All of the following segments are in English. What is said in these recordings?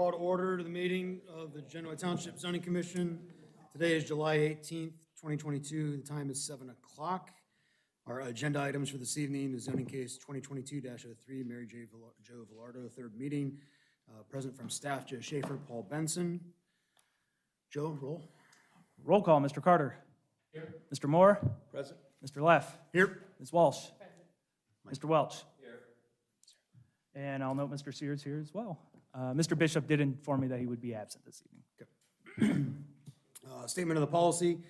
Call to order the meeting of the Genoa Township Zoning Commission. Today is July 18th, 2022. The time is 7 o'clock. Our agenda items for this evening is zoning case 2022-03, Mary Jo Villardo, third meeting. Present from staff, Joe Schaefer, Paul Benson. Joe, roll. Roll call, Mr. Carter. Here. Mr. Moore. Present. Mr. Leff. Here. Ms. Walsh. Present. Mr. Welch. Here. And I'll note Mr. Sears here as well. Mr. Bishop did inform me that he would be absent this evening. Okay. Statement of the policy.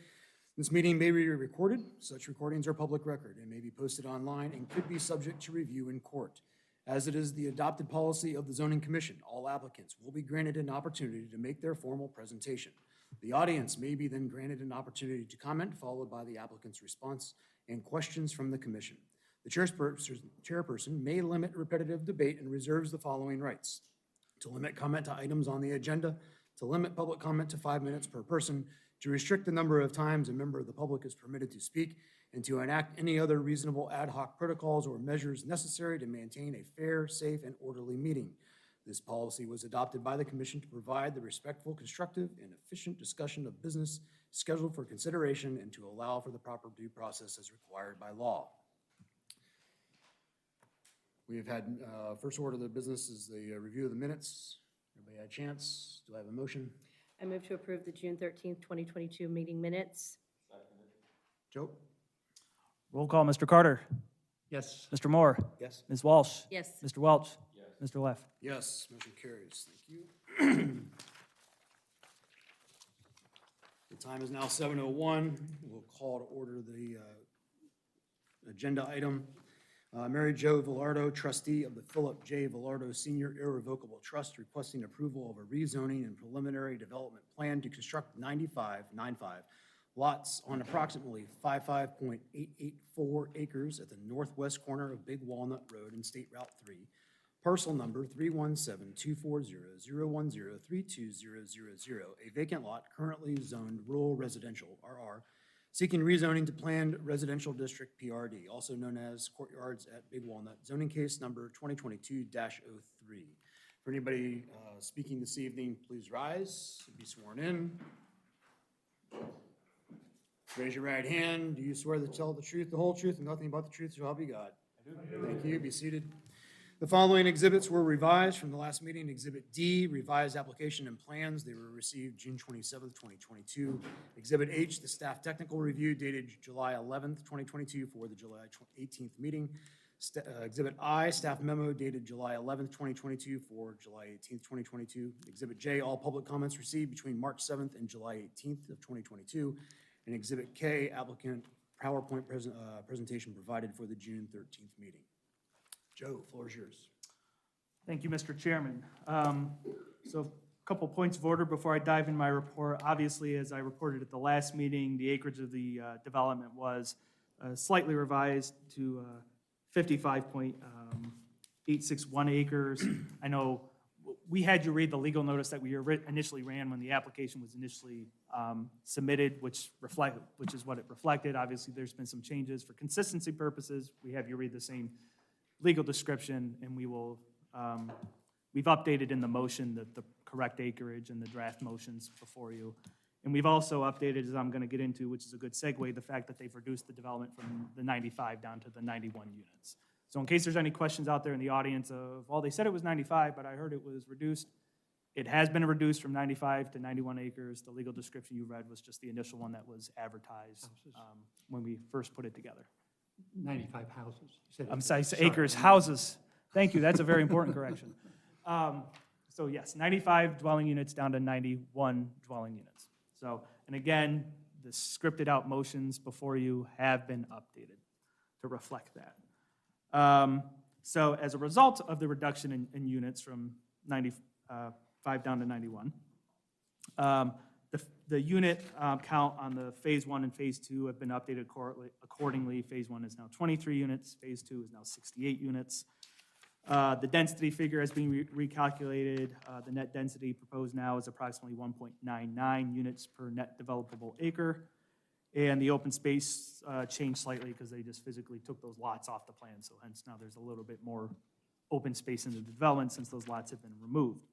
This meeting may be recorded. Such recordings are public record and may be posted online and could be subject to review in court. As it is the adopted policy of the Zoning Commission, all applicants will be granted an opportunity to make their formal presentation. The audience may be then granted an opportunity to comment, followed by the applicant's response and questions from the commission. The chairperson may limit repetitive debate and reserves the following rights: to limit comment to items on the agenda, to limit public comment to 5 minutes per person, to restrict the number of times a member of the public is permitted to speak, and to enact any other reasonable ad hoc protocols or measures necessary to maintain a fair, safe, and orderly meeting. This policy was adopted by the Commission to provide the respectful, constructive, and efficient discussion of business scheduled for consideration and to allow for the proper due process as required by law. We have had, first order of the business is the review of the minutes. Everybody had a chance? Do I have a motion? I move to approve the June 13th, 2022 meeting minutes. Joe? Roll call, Mr. Carter. Yes. Mr. Moore. Yes. Ms. Walsh. Yes. Mr. Welch. Yes. Mr. Leff. Yes, motion carries. Thank you. The time is now 7:01. We'll call to order the agenda item. Mary Jo Villardo, trustee of the Philip J. Villardo Senior Irrevocable Trust, requesting approval of a rezoning and preliminary development plan to construct 95 lots on approximately 55.884 acres at the northwest corner of Big Walnut Road and State Route 3, parcel number 317-240-010-32000, a vacant lot currently zoned rural residential, RR, seeking rezoning to planned residential district, PRD, also known as Courtyards at Big Walnut, zoning case number 2022-03. For anybody speaking this evening, please rise and be sworn in. Raise your right hand. Do you swear to tell the truth, the whole truth, and nothing but the truth, so help you God? I do. Thank you. Be seated. The following exhibits were revised from the last meeting. Exhibit D, revised application and plans. They were received June 27th, 2022. Exhibit H, the staff technical review dated July 11th, 2022 for the July 18th meeting. Exhibit I, staff memo dated July 11th, 2022 for July 18th, 2022. Exhibit J, all public comments received between March 7th and July 18th of 2022. And Exhibit K, applicant PowerPoint presentation provided for the June 13th meeting. Joe, floor is yours. Thank you, Mr. Chairman. So a couple points of order before I dive in my report. Obviously, as I reported at the last meeting, the acreage of the development was slightly revised to 55.861 acres. I know we had you read the legal notice that we initially ran when the application was initially submitted, which is what it reflected. Obviously, there's been some changes. For consistency purposes, we have you read the same legal description, and we will, we've updated in the motion the correct acreage and the draft motions before you. And we've also updated, as I'm going to get into, which is a good segue, the fact that they've reduced the development from the 95 down to the 91 units. So in case there's any questions out there in the audience of, well, they said it was 95, but I heard it was reduced. It has been reduced from 95 to 91 acres. The legal description you read was just the initial one that was advertised when we first put it together. 95 houses. I'm sorry, acres, houses. Thank you, that's a very important correction. So yes, 95 dwelling units down to 91 dwelling units. So, and again, the scripted out motions before you have been updated to reflect that. So as a result of the reduction in units from 95 down to 91, the unit count on the Phase 1 and Phase 2 have been updated accordingly. Phase 1 is now 23 units. Phase 2 is now 68 units. The density figure has been recalculated. The net density proposed now is approximately 1.99 units per net developable acre. And the open space changed slightly because they just physically took those lots off the plan. So hence now there's a little bit more open space in the development since those lots have been removed.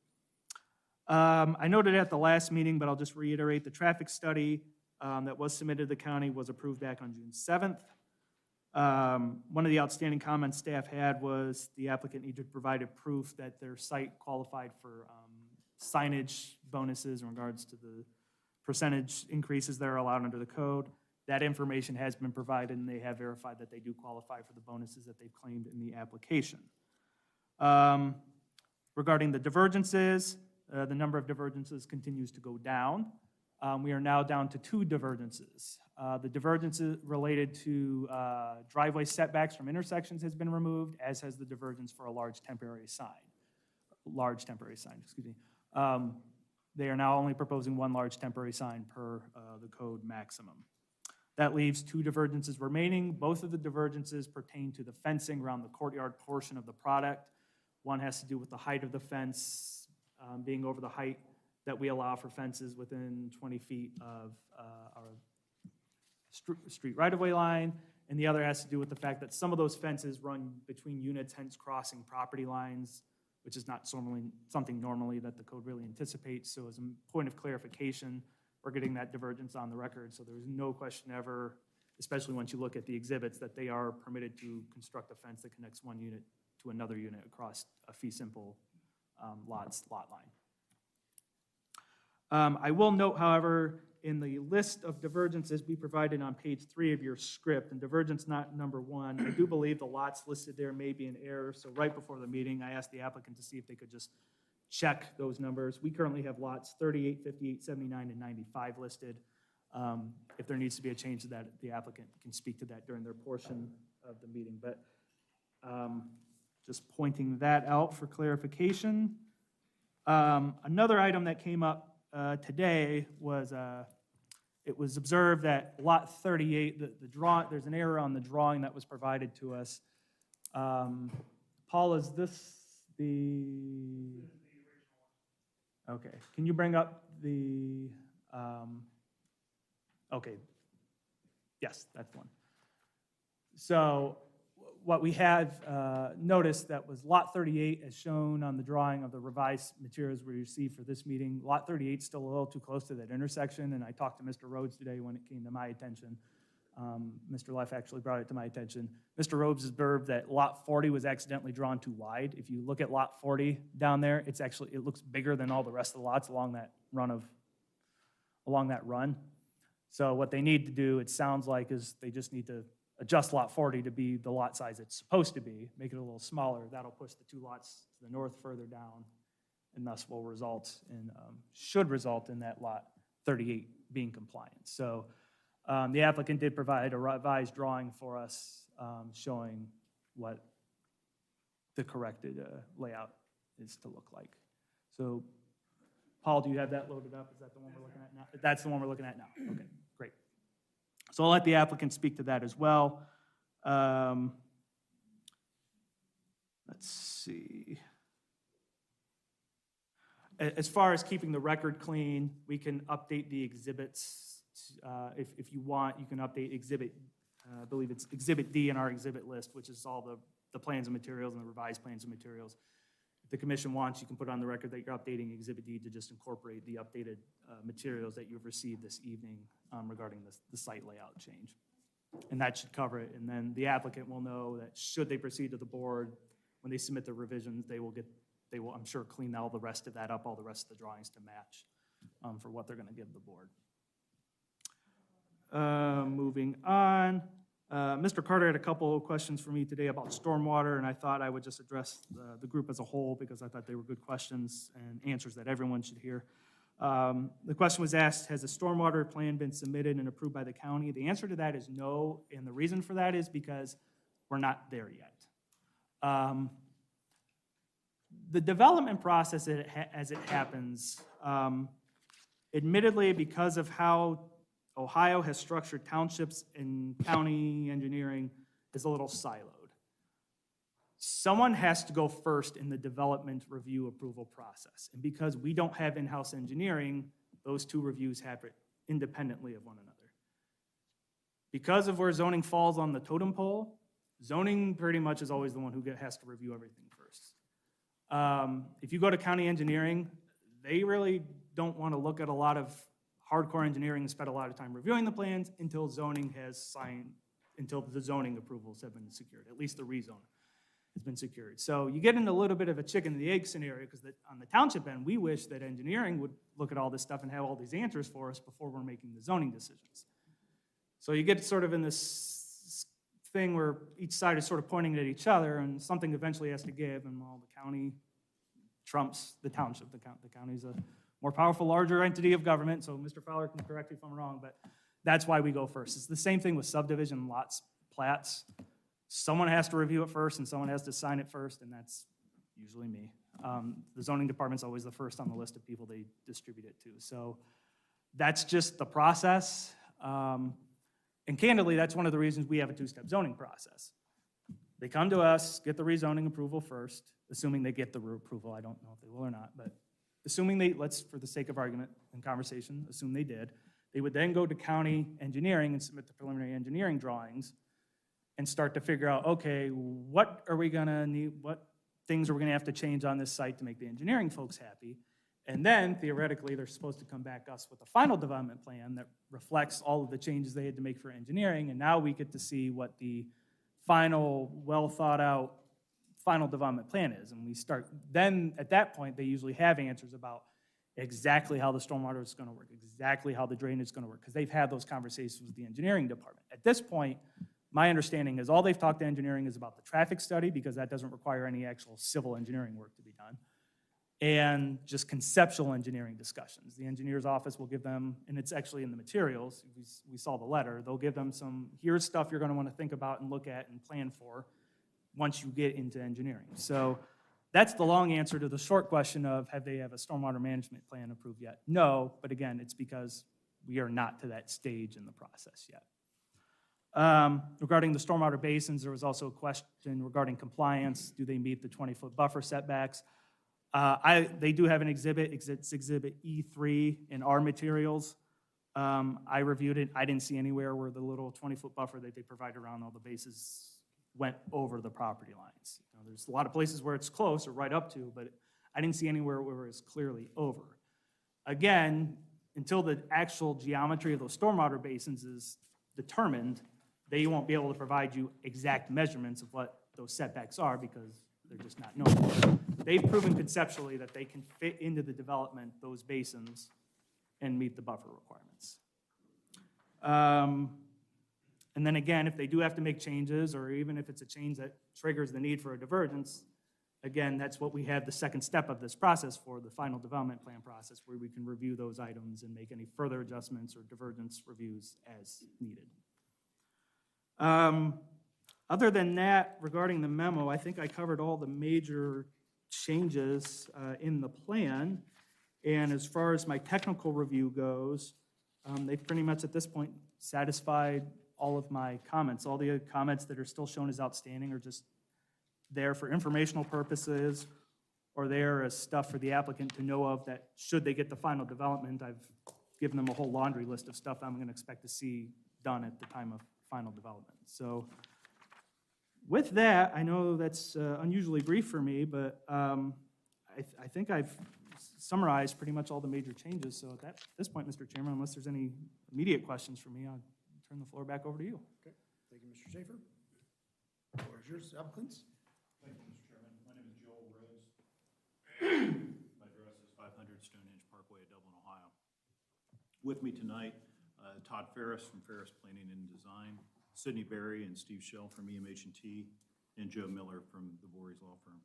I noted at the last meeting, but I'll just reiterate, the traffic study that was submitted to the county was approved back on June 7th. One of the outstanding comments staff had was the applicant needed to provide proof that their site qualified for signage bonuses in regards to the percentage increases that are allowed under the code. That information has been provided, and they have verified that they do qualify for the bonuses that they've claimed in the application. Regarding the divergences, the number of divergences continues to go down. We are now down to 2 divergences. The divergences related to driveway setbacks from intersections has been removed, as has the divergence for a large temporary sign, excuse me. They are now only proposing 1 large temporary sign per the code maximum. That leaves 2 divergences remaining. Both of the divergences pertain to the fencing around the courtyard portion of the product. One has to do with the height of the fence, being over the height that we allow for fences within 20 feet of our street right-of-way line, and the other has to do with the fact that some of those fences run between units, hence crossing property lines, which is not something normally that the code really anticipates. So as a point of clarification, we're getting that divergence on the record, so there's no question ever, especially once you look at the exhibits, that they are permitted to construct a fence that connects one unit to another unit across a fee simple lot line. I will note, however, in the list of divergences we provided on page 3 of your script, and divergence not number 1, I do believe the lots listed there may be an error. So right before the meeting, I asked the applicant to see if they could just check those numbers. We currently have lots 38, 58, 79, and 95 listed. If there needs to be a change to that, the applicant can speak to that during their portion of the meeting. But just pointing that out for clarification. Another item that came up today was it was observed that lot 38, there's an error on the drawing that was provided to us. Paul, is this the? Okay, can you bring up the, okay, yes, that's one. So what we have noticed that was lot 38 as shown on the drawing of the revised materials we received for this meeting. Lot 38 is still a little too close to that intersection, and I talked to Mr. Rhodes today when it came to my attention. Mr. Leff actually brought it to my attention. Mr. Rhodes observed that lot 40 was accidentally drawn too wide. If you look at lot 40 down there, it looks bigger than all the rest of the lots along that run. So what they need to do, it sounds like, is they just need to adjust lot 40 to be the lot size it's supposed to be, make it a little smaller. That'll push the 2 lots to the north further down, and thus will result in, should result in that lot 38 being compliant. So the applicant did provide a revised drawing for us showing what the corrected layout is to look like. So, Paul, do you have that loaded up? Is that the one we're looking at now? That's the one we're looking at now. Okay, great. So I'll let the applicant speak to that as well. Let's see. As far as keeping the record clean, we can update the exhibits. If you want, you can update exhibit, I believe it's exhibit D in our exhibit list, which is all the plans and materials and the revised plans and materials. If the commission wants, you can put on the record that you're updating exhibit D to just incorporate the updated materials that you've received this evening regarding the site layout change. And that should cover it. And then the applicant will know that should they proceed to the board, when they submit the revisions, they will, I'm sure, clean all the rest of that up, all the rest of the drawings to match for what they're going to give the board. Moving on, Mr. Carter had a couple of questions for me today about stormwater, and I thought I would just address the group as a whole because I thought they were good questions and answers that everyone should hear. The question was asked, has a stormwater plan been submitted and approved by the county? The answer to that is no, and the reason for that is because we're not there yet. The development process as it happens, admittedly, because of how Ohio has structured townships and county engineering, is a little siloed. Someone has to go first in the development review approval process. And because we don't have in-house engineering, those 2 reviews happen independently of one another. Because of where zoning falls on the totem pole, zoning pretty much is always the one who has to review everything first. If you go to county engineering, they really don't want to look at a lot of hardcore engineering and spend a lot of time reviewing the plans until zoning has signed, until the zoning approvals have been secured, at least the rezone has been secured. So you get into a little bit of a chicken and the egg scenario, because on the township end, we wish that engineering would look at all this stuff and have all these answers for us before we're making the zoning decisions. So you get sort of in this thing where each side is sort of pointing at each other, and something eventually has to give, and well, the county trumps the township. The county's a more powerful, larger entity of government, so Mr. Fowler can correct me if I'm wrong, but that's why we go first. It's the same thing with subdivision lots, plats. Someone has to review it first, and someone has to sign it first, and that's usually me. The zoning department's always the first on the list of people they distribute it to. So that's just the process. And candidly, that's one of the reasons we have a two-step zoning process. They come to us, get the rezoning approval first, assuming they get the approval. I don't know if they will or not, but assuming they, let's, for the sake of argument and conversation, assume they did, they would then go to county engineering and submit the preliminary engineering drawings and start to figure out, okay, what are we gonna need, what things are we gonna have to change on this site to make the engineering folks happy? And then theoretically, they're supposed to come back us with a final development plan that reflects all of the changes they had to make for engineering, and now we get to see what the final, well-thought-out final development plan is. And we start, then at that point, they usually have answers about exactly how the stormwater is gonna work, exactly how the drainage is gonna work, because they've had those conversations with the engineering department. At this point, my understanding is all they've talked to engineering is about the traffic study, because that doesn't require any actual civil engineering work to be done, and just conceptual engineering discussions. The engineer's office will give them, and it's actually in the materials, we saw the letter, they'll give them some, here's stuff you're gonna wanna think about and look at and plan for once you get into engineering. So that's the long answer to the short question of, have they have a stormwater management plan approved yet? No, but again, it's because we are not to that stage in the process yet. Regarding the stormwater basins, there was also a question regarding compliance. Do they meet the 20-foot buffer setbacks? They do have an exhibit, it's Exhibit E3 in our materials. I reviewed it, I didn't see anywhere where the little 20-foot buffer that they provide around all the bases went over the property lines. You know, there's a lot of places where it's close or right up to, but I didn't see anywhere where it's clearly over. Again, until the actual geometry of those stormwater basins is determined, they won't be able to provide you exact measurements of what those setbacks are because they're just not known. They've proven conceptually that they can fit into the development, those basins, and meet the buffer requirements. And then again, if they do have to make changes, or even if it's a change that triggers the need for a divergence, again, that's what we have the second step of this process for, the final development plan process, where we can review those items and make any further adjustments or divergence reviews as needed. Other than that, regarding the memo, I think I covered all the major changes in the plan. And as far as my technical review goes, they've pretty much at this point satisfied all of my comments. All the comments that are still shown as outstanding are just there for informational purposes, or there as stuff for the applicant to know of that should they get the final development. I've given them a whole laundry list of stuff I'm going to expect to see done at the time of final development. So with that, I know that's unusually brief for me, but I think I've summarized pretty much all the major changes. So at this point, Mr. Chairman, unless there's any immediate questions for me, I'll turn the floor back over to you. Okay, thank you, Mr. Schaefer. Floor is yours, applicants. Thank you, Mr. Chairman. My name is Joel Rhodes. My address is 500 Stonehenge Parkway, Dublin, Ohio. With me tonight, Todd Ferris from Ferris Planning and Design, Sydney Berry and Steve Schell from EMH&T, and Joe Miller from the Voorhees Law Firm.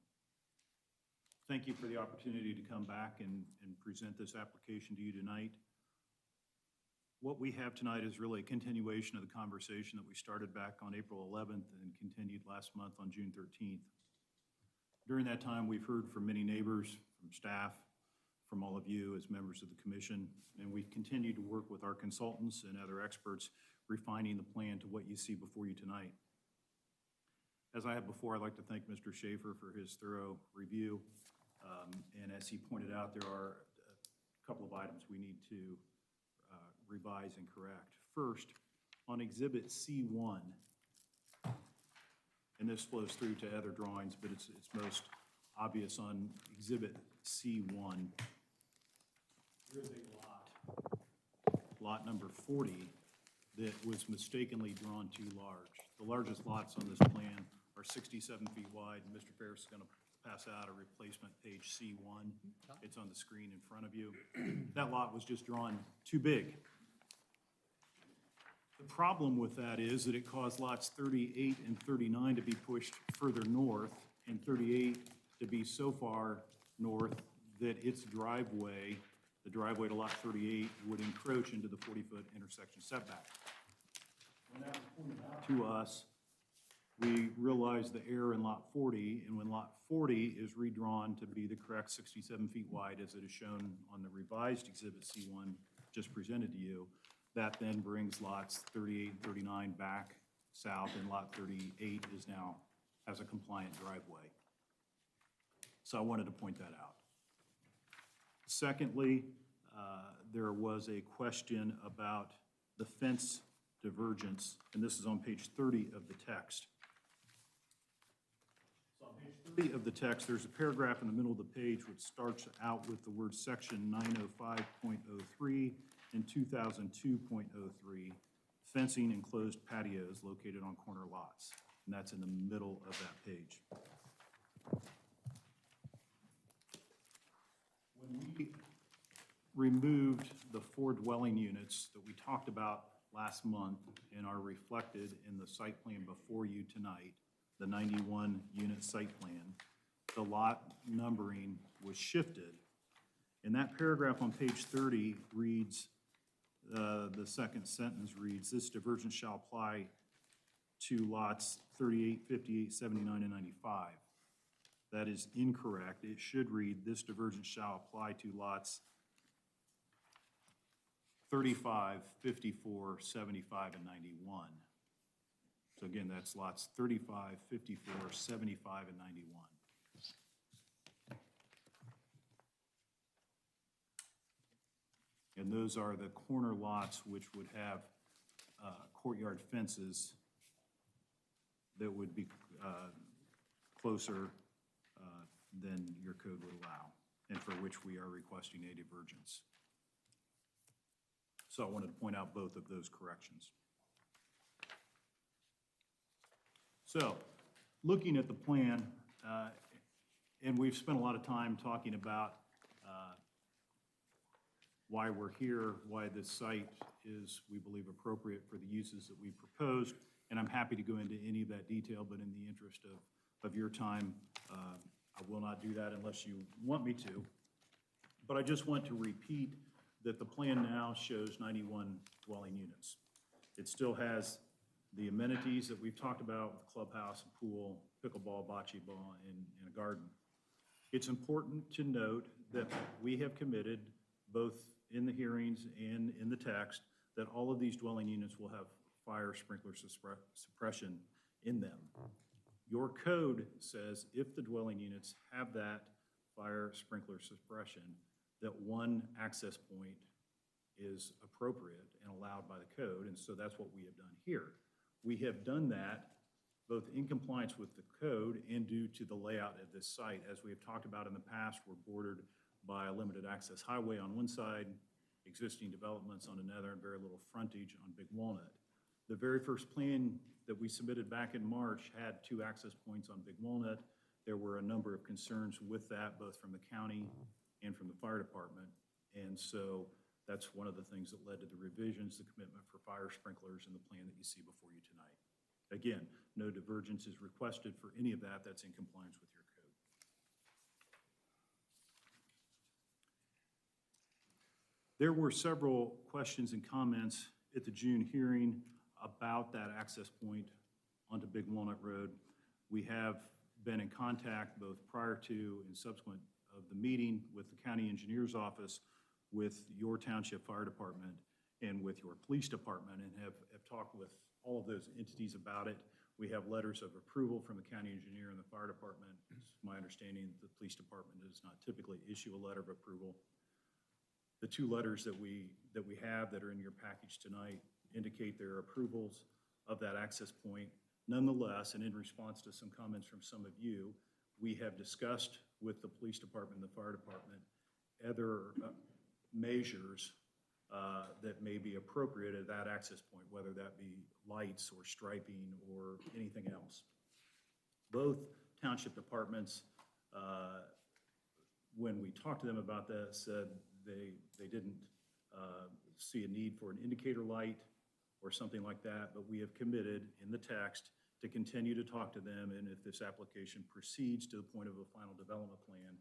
Thank you for the opportunity to come back and present this application to you tonight. What we have tonight is really a continuation of the conversation that we started back on April 11th and continued last month on June 13th. During that time, we've heard from many neighbors, from staff, from all of you as members of the commission, and we've continued to work with our consultants and other experts refining the plan to what you see before you tonight. As I have before, I'd like to thank Mr. Schaefer for his thorough review. And as he pointed out, there are a couple of items we need to revise and correct. First, on Exhibit C1, and this flows through to other drawings, but it's most obvious on Exhibit C1. There's a lot number 40, that was mistakenly drawn too large. The largest lots on this plan are 67 feet wide. Mr. Ferris is going to pass out a replacement page C1. It's on the screen in front of you. That lot was just drawn too big. The problem with that is that it caused lots 38 and 39 to be pushed further north, and 38 to be so far north that its driveway, the driveway to lot 38, would encroach into the 40-foot intersection setback. When that was pointed out to us, we realized the error in lot 40, and when lot 40 is redrawn to be the correct 67 feet wide, as it is shown on the revised Exhibit C1 just presented to you, that then brings lots 38 and 39 back south, and lot 38 is now, has a compliant driveway. So I wanted to point that out. Secondly, there was a question about the fence divergence, and this is on page 30 of the text. So on page 30 of the text, there's a paragraph in the middle of the page which starts out with the word section 905.03 and 2002.03, fencing enclosed patios located on corner lots, and that's in the middle of that page. When we removed the 4 dwelling units that we talked about last month and are reflected in the site plan before you tonight, the 91 unit site plan, the lot numbering was shifted. And that paragraph on page 30 reads, the second sentence reads, this divergence shall apply to lots 38, 58, 79, and 95. That is incorrect. It should read, this divergence shall apply to lots 35, 54, 75, and 91. So again, that's lots 35, 54, 75, and 91. And those are the corner lots which would have courtyard fences that would be closer than your code would allow, and for which we are requesting a divergence. So I wanted to point out both of those corrections. So, looking at the plan, and we've spent a lot of time talking about why we're here, why this site is, we believe, appropriate for the uses that we proposed, and I'm happy to go into any of that detail, but in the interest of your time, I will not do that unless you want me to. But I just want to repeat that the plan now shows 91 dwelling units. It still has the amenities that we've talked about, with clubhouse, a pool, pickleball, bocce ball, and a garden. It's important to note that we have committed, both in the hearings and in the text, that all of these dwelling units will have fire sprinkler suppression in them. Your code says if the dwelling units have that fire sprinkler suppression, that one access point is appropriate and allowed by the code, and so that's what we have done here. We have done that both in compliance with the code and due to the layout of this site. As we have talked about in the past, we're bordered by a limited access highway on one side, existing developments on another, and very little frontage on Big Walnut. The very first plan that we submitted back in March had 2 access points on Big Walnut. There were a number of concerns with that, both from the county and from the fire department. And so that's one of the things that led to the revisions, the commitment for fire sprinklers in the plan that you see before you tonight. Again, no divergence is requested for any of that. That's in compliance with your code. There were several questions and comments at the June hearing about that access point onto Big Walnut Road. We have been in contact both prior to and subsequent of the meeting with the county engineer's office, with your township fire department, and with your police department, and have talked with all of those entities about it. We have letters of approval from the county engineer and the fire department. It's my understanding the police department does not typically issue a letter of approval. The 2 letters that we have that are in your package tonight indicate their approvals of that access point. Nonetheless, and in response to some comments from some of you, we have discussed with the police department and the fire department measures that may be appropriate at that access point, whether that be lights or striping or anything else. Both township departments, when we talked to them about that, said they didn't see a need for an indicator light or something like that, but we have committed in the text to continue to talk to them, and if this application proceeds to the point of a final development plan,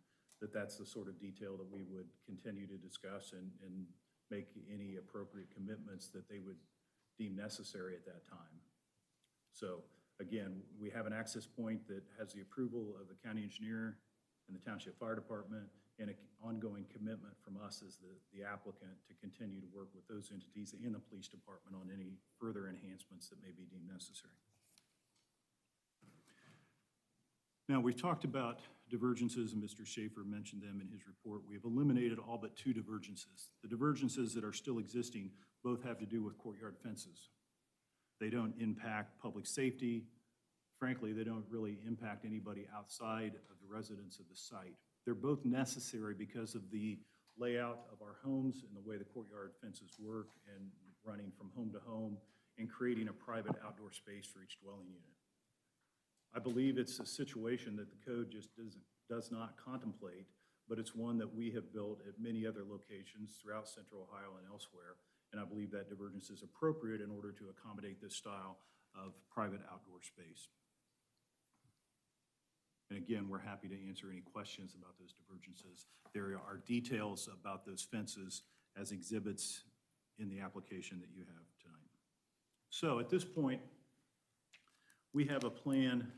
that's the sort of detail that we would continue to discuss and make any appropriate commitments that they would deem necessary at that time. So again, we have an access point that has the approval of the county engineer and the township fire department, and an ongoing commitment from us as the applicant to continue to work with those entities and the police department on any further enhancements that may be deemed necessary. Now, we've talked about divergences, and Mr. Schaefer mentioned them in his report. We have eliminated all but 2 divergences. The divergences that are still existing both have to do with courtyard fences. They don't impact public safety. Frankly, they don't really impact anybody outside of the residents of the site. They're both necessary because of the layout of our homes and the way the courtyard fences work and running from home to home and creating a private outdoor space for each dwelling unit. I believe it's a situation that the code just does not contemplate, but it's one that we have built at many other locations throughout Central Ohio and elsewhere, and I believe that divergence is appropriate in order to accommodate this style of private outdoor space. And again, we're happy to answer any questions about those divergences. There are details about those fences as exhibits in the application that you have tonight. So at this point, we have a plan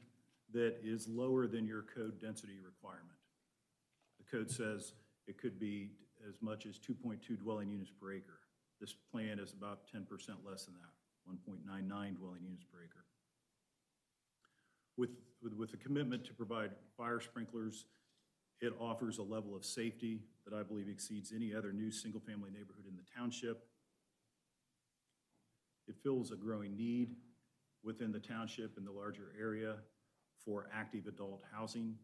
that is lower than your code density requirement. The code says it could be as much as 2.2 dwelling units per acre. This plan is about 10% less than that, 1.99 dwelling units per acre. With the commitment to provide fire sprinklers, it offers a level of safety that I believe exceeds any other new single-family neighborhood in the township. It fills a growing need within the township and the larger area for active adult housing.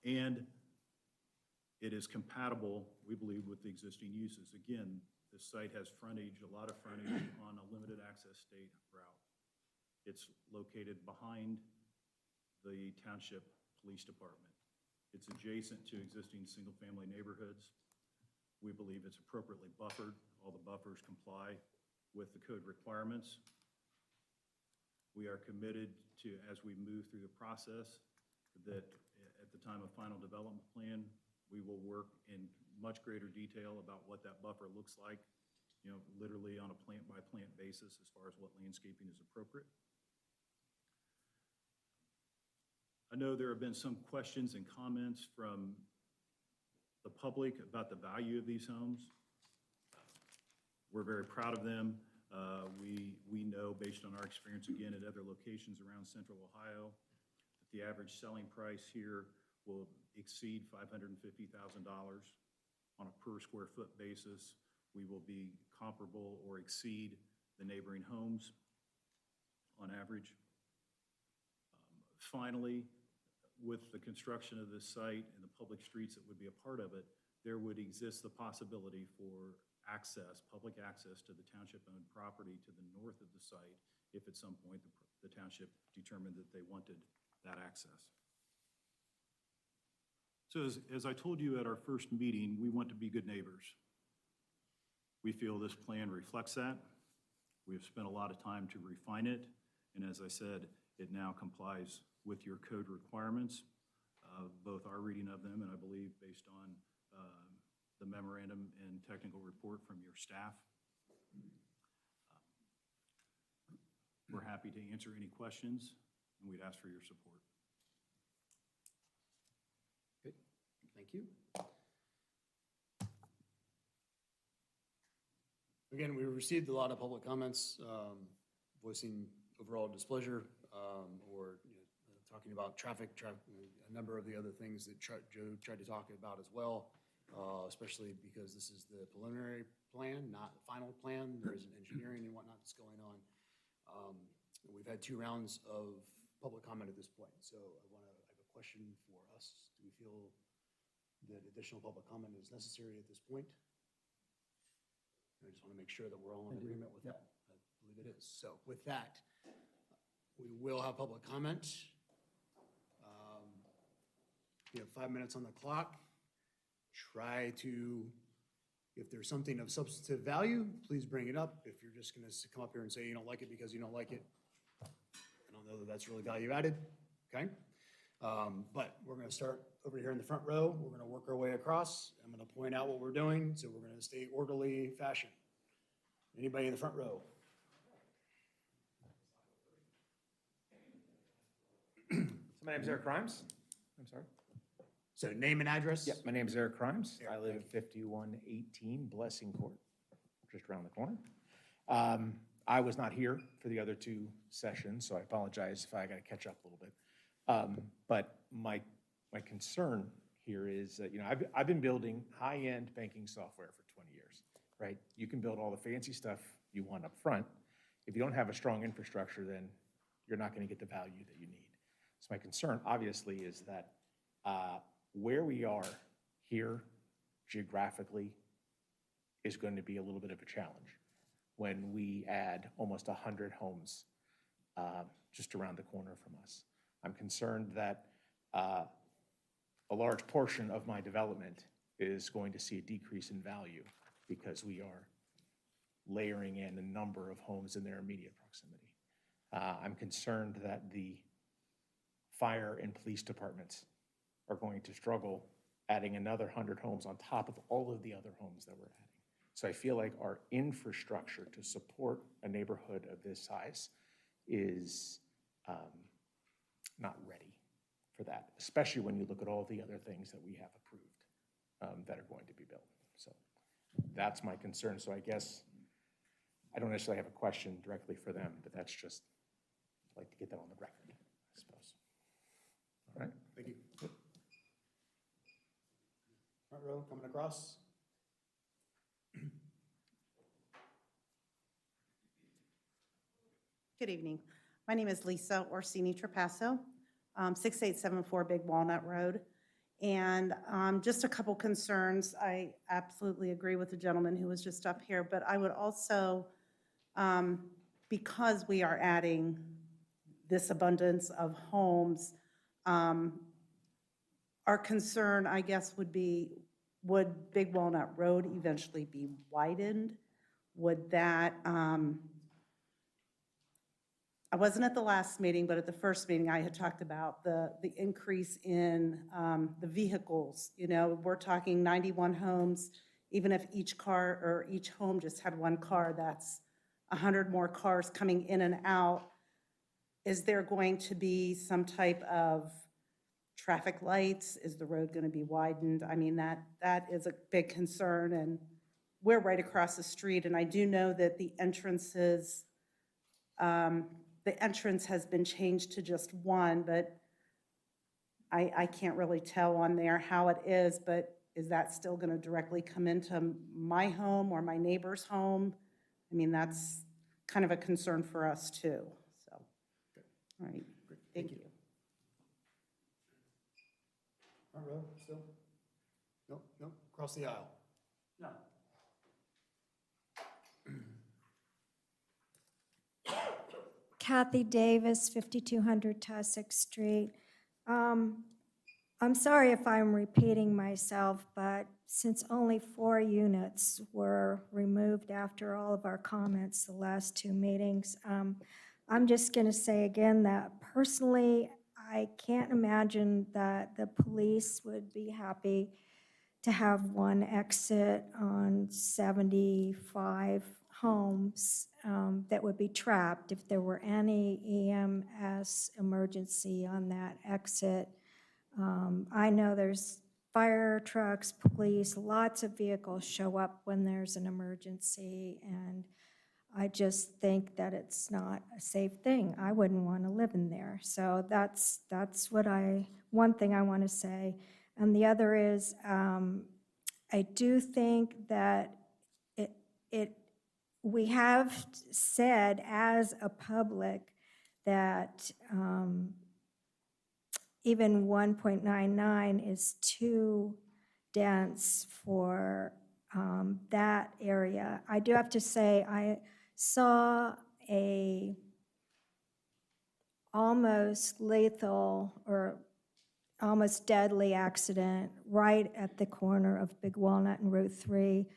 And it is compatible, we believe, with the existing uses. Again, this site has frontage, a lot of frontage on a limited access state route. It's located behind the township police department. It's adjacent to existing single-family neighborhoods. We believe it's appropriately buffered. All the buffers comply with the code requirements. We are committed to, as we move through the process, that at the time of final development plan, we will work in much greater detail about what that buffer looks like, you know, literally on a plant-by-plant basis as far as what landscaping is appropriate. I know there have been some questions and comments from the public about the value of these homes. We're very proud of them. We know, based on our experience, again, at other locations around Central Ohio, that the average selling price here will exceed $550,000 on a per square foot basis. We will be comparable or exceed the neighboring homes on average. Finally, with the construction of this site and the public streets that would be a part of it, there would exist the possibility for access, public access to the township-owned property to the north of the site if at some point the township determined that they wanted that access. So as I told you at our first meeting, we want to be good neighbors. We feel this plan reflects that. We have spent a lot of time to refine it, and as I said, it now complies with your code requirements, both our reading of them and I believe based on the memorandum and technical report from your staff. We're happy to answer any questions, and we'd ask for your support. Okay, thank you. Again, we received a lot of public comments voicing overall displeasure or talking about traffic, a number of the other things that Joe tried to talk about as well, especially because this is the preliminary plan, not the final plan. There is an engineering and whatnot that's going on. We've had 2 rounds of public comment at this point, so I have a question for us. Do we feel that additional public comment is necessary at this point? I just want to make sure that we're all in agreement with that. I believe it is. So with that, we will have public comment. You have 5 minutes on the clock. Try to, if there's something of substantive value, please bring it up. If you're just going to come up here and say you don't like it because you don't like it, I don't know that that's really value added, okay? But we're going to start over here in the front row. We're going to work our way across. I'm going to point out what we're doing, so we're going to stay orderly fashion. Anybody in the front row? So my name's Eric Grimes. I'm sorry. So name and address? Yep, my name's Eric Grimes. I live at 5118 Blessing Court, just around the corner. I was not here for the other two sessions, so I apologize if I got to catch up a little bit. But my concern here is that, I've been building high-end banking software for 20 years, right? You can build all the fancy stuff you want up front. If you don't have a strong infrastructure, then you're not going to get the value that you need. So my concern, obviously, is that where we are here geographically is going to be a little bit of a challenge when we add almost 100 homes just around the corner from us. I'm concerned that a large portion of my development is going to see a decrease in value because we are layering in a number of homes in their immediate proximity. I'm concerned that the fire and police departments are going to struggle adding another 100 homes on top of all of the other homes that we're adding. So I feel like our infrastructure to support a neighborhood of this size is not ready for that, especially when you look at all the other things that we have approved that are going to be built. So that's my concern. So I guess I don't necessarily have a question directly for them, but that's just, I'd like to get that on the record, I suppose. All right. Thank you. Front row, coming across. Good evening. My name is Lisa Orsini Trapasso, 6874 Big Walnut Road. And just a couple concerns. I absolutely agree with the gentleman who was just up here, but I would also, because we are adding this abundance of homes, our concern, I guess, would be, would Big Walnut Road eventually be widened? Would that, I wasn't at the last meeting, but at the first meeting, I had talked about the increase in the vehicles. We're talking 91 homes. Even if each car or each home just had one car, that's 100 more cars coming in and out. Is there going to be some type of traffic lights? Is the road going to be widened? I mean, that is a big concern, and we're right across the street, and I do know that the entrances, the entrance has been changed to just one, but I can't really tell on there how it is, but is that still going to directly come into my home or my neighbor's home? I mean, that's kind of a concern for us too, so. All right, thank you. Front row, still? Nope, nope, across the aisle. No. Kathy Davis, 5200 Tussock Street. I'm sorry if I'm repeating myself, but since only 4 units were removed after all of our comments the last 2 meetings, I'm just going to say again that personally, I can't imagine that the police would be happy to have one exit on 75 homes that would be trapped if there were any EMS emergency on that exit. I know there's fire trucks, police, lots of vehicles show up when there's an emergency, and I just think that it's not a safe thing. I wouldn't want to live in there. So that's one thing I want to say. And the other is, I do think that we have said as a public that even 1.99 is too dense for that area. I do have to say, I saw a almost lethal or almost deadly accident right at the corner of Big Walnut and Route 3.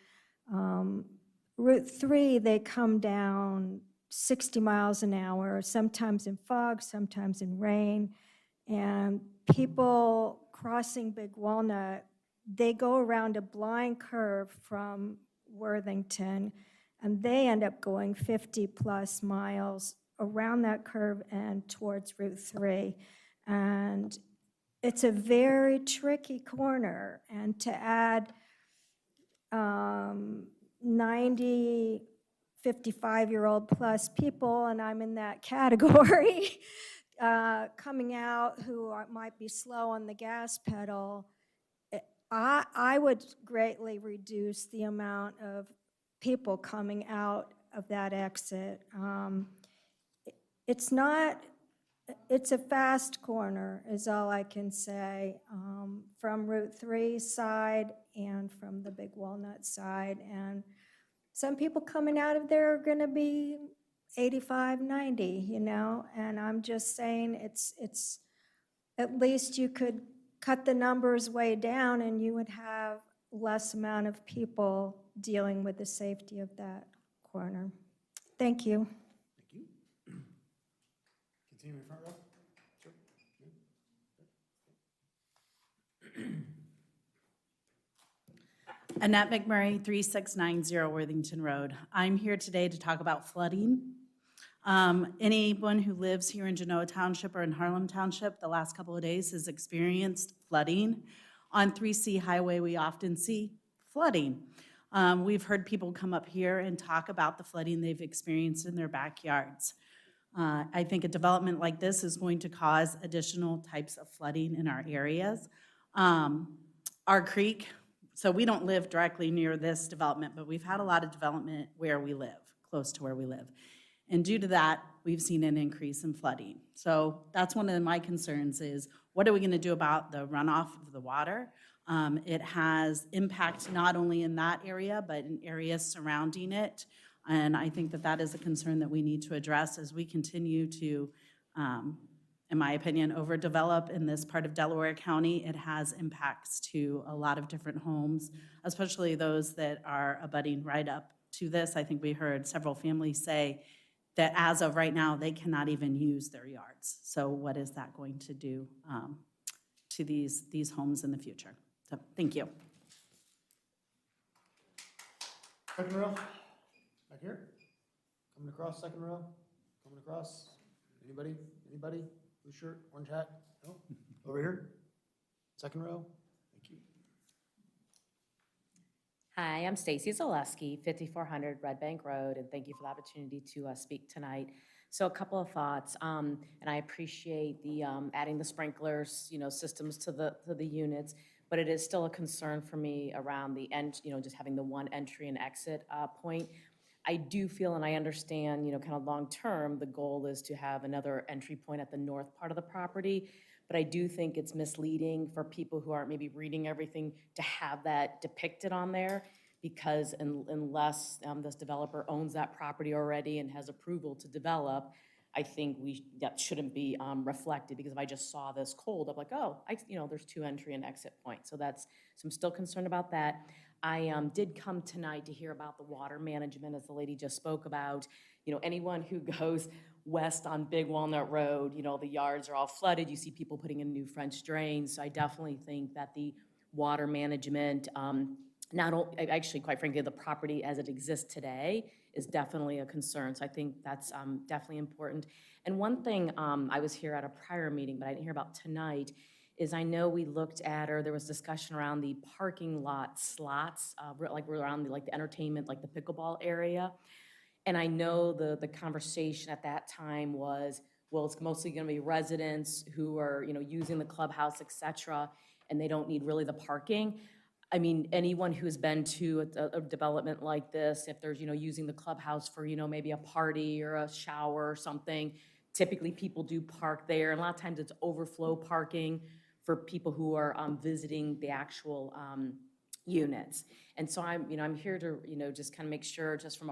Route 3, they come down 60 miles an hour, sometimes in fog, sometimes in rain, and people crossing Big Walnut, they go around a blind curve from Worthington, and they end up going 50-plus miles around that curve and towards Route 3. And it's a very tricky corner, and to add 90, 55-year-old plus people, and I'm in that category, coming out who might be slow on the gas pedal, I would greatly reduce the amount of people coming out of that exit. It's not, it's a fast corner is all I can say, from Route 3 side and from the Big Walnut side. And some people coming out of there are gonna be 85, 90, you know? And I'm just saying it's at least you could cut the numbers way down and you would have less amount of people dealing with the safety of that corner. Thank you. Thank you. Continue in the front row. Sure. Annette McMurray, 3690 Worthington Road. I'm here today to talk about flooding. Anyone who lives here in Genoa Township or in Harlem Township the last couple of days has experienced flooding. On 3C Highway, we often see flooding. We've heard people come up here and talk about the flooding they've experienced in their backyards. I think a development like this is going to cause additional types of flooding in our areas. Our creek, so we don't live directly near this development, but we've had a lot of development where we live, close to where we live. And due to that, we've seen an increase in flooding. So that's one of my concerns is, what are we gonna do about the runoff of the water? It has impact not only in that area, but in areas surrounding it. And I think that that is a concern that we need to address as we continue to, in my opinion, overdevelop in this part of Delaware County. It has impacts to a lot of different homes, especially those that are abutting right up to this. I think we heard several families say that as of right now, they cannot even use their yards. So what is that going to do to these homes in the future? So thank you. Second row, back here. Coming across, second row, coming across. Anybody, anybody? Blue shirt, orange hat? No? Over here? Second row? Thank you. Hi, I'm Stacy Zaleski, 5400 Red Bank Road, and thank you for the opportunity to speak tonight. So a couple of thoughts, and I appreciate the adding the sprinklers, systems to the units, but it is still a concern for me around the end, just having the one entry and exit point. I do feel, and I understand, kind of long-term, the goal is to have another entry point at the north part of the property, but I do think it's misleading for people who aren't maybe reading everything to have that depicted on there, because unless this developer owns that property already and has approval to develop, I think that shouldn't be reflected, because if I just saw this cold, I'm like, oh, there's two entry and exit points. So I'm still concerned about that. I did come tonight to hear about the water management, as the lady just spoke about. Anyone who goes west on Big Walnut Road, the yards are all flooded. You see people putting in new French drains. So I definitely think that the water management, not only, actually, quite frankly, the property as it exists today is definitely a concern. So I think that's definitely important. And one thing, I was here at a prior meeting, but I didn't hear about tonight, is I know we looked at, or there was discussion around the parking lot slots, like around the entertainment, like the pickleball area. And I know the conversation at that time was, well, it's mostly gonna be residents who are, using the clubhouse, et cetera, and they don't need really the parking. I mean, anyone who's been to a development like this, if there's, using the clubhouse for, maybe a party or a shower or something, typically people do park there, and a lot of times it's overflow parking for people who are visiting the actual units. And so I'm here to, just kind of make sure, just from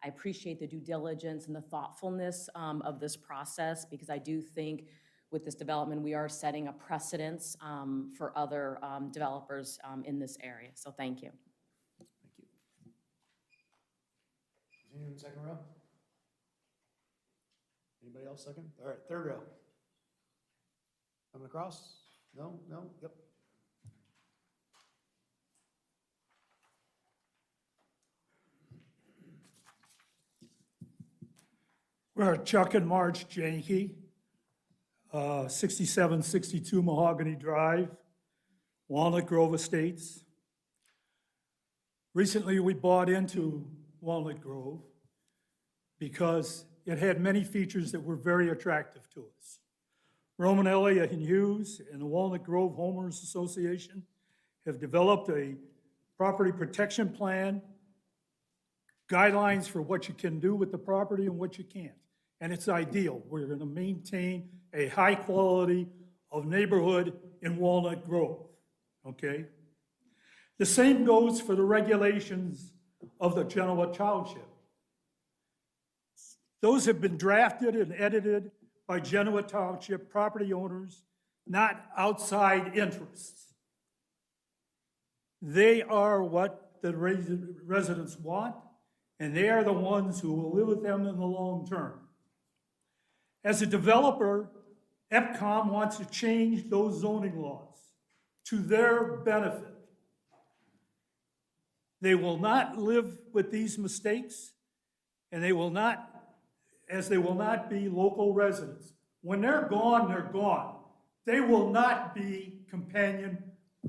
I appreciate the due diligence and the thoughtfulness of this process, because I do think with this development, we are setting a precedence for other developers in this area. So thank you. Thank you. Is anyone in the second row? Anybody else second? All right, third row. Coming across? No? Yep. We're Chuck and Marge Janke, 6762 Mahogany Drive, Walnut Grove Estates. Recently, we bought into Walnut Grove because it had many features that were very attractive to us. Roman Elliott and Hughes and the Walnut Grove Homeowners Association have developed a property protection plan, guidelines for what you can do with the property and what you can't. And it's ideal. We're going to maintain a high quality of neighborhood in Walnut Grove, okay? The same goes for the regulations of the Genoa Township. Those have been drafted and edited by Genoa Township property owners, not outside interests. They are what the residents want, and they are the ones who will live with them in the long term. As a developer, EPCOM wants to change those zoning laws to their benefit. They will not live with these mistakes, and they will not be local residents. When they're gone, they're gone. They will not be companion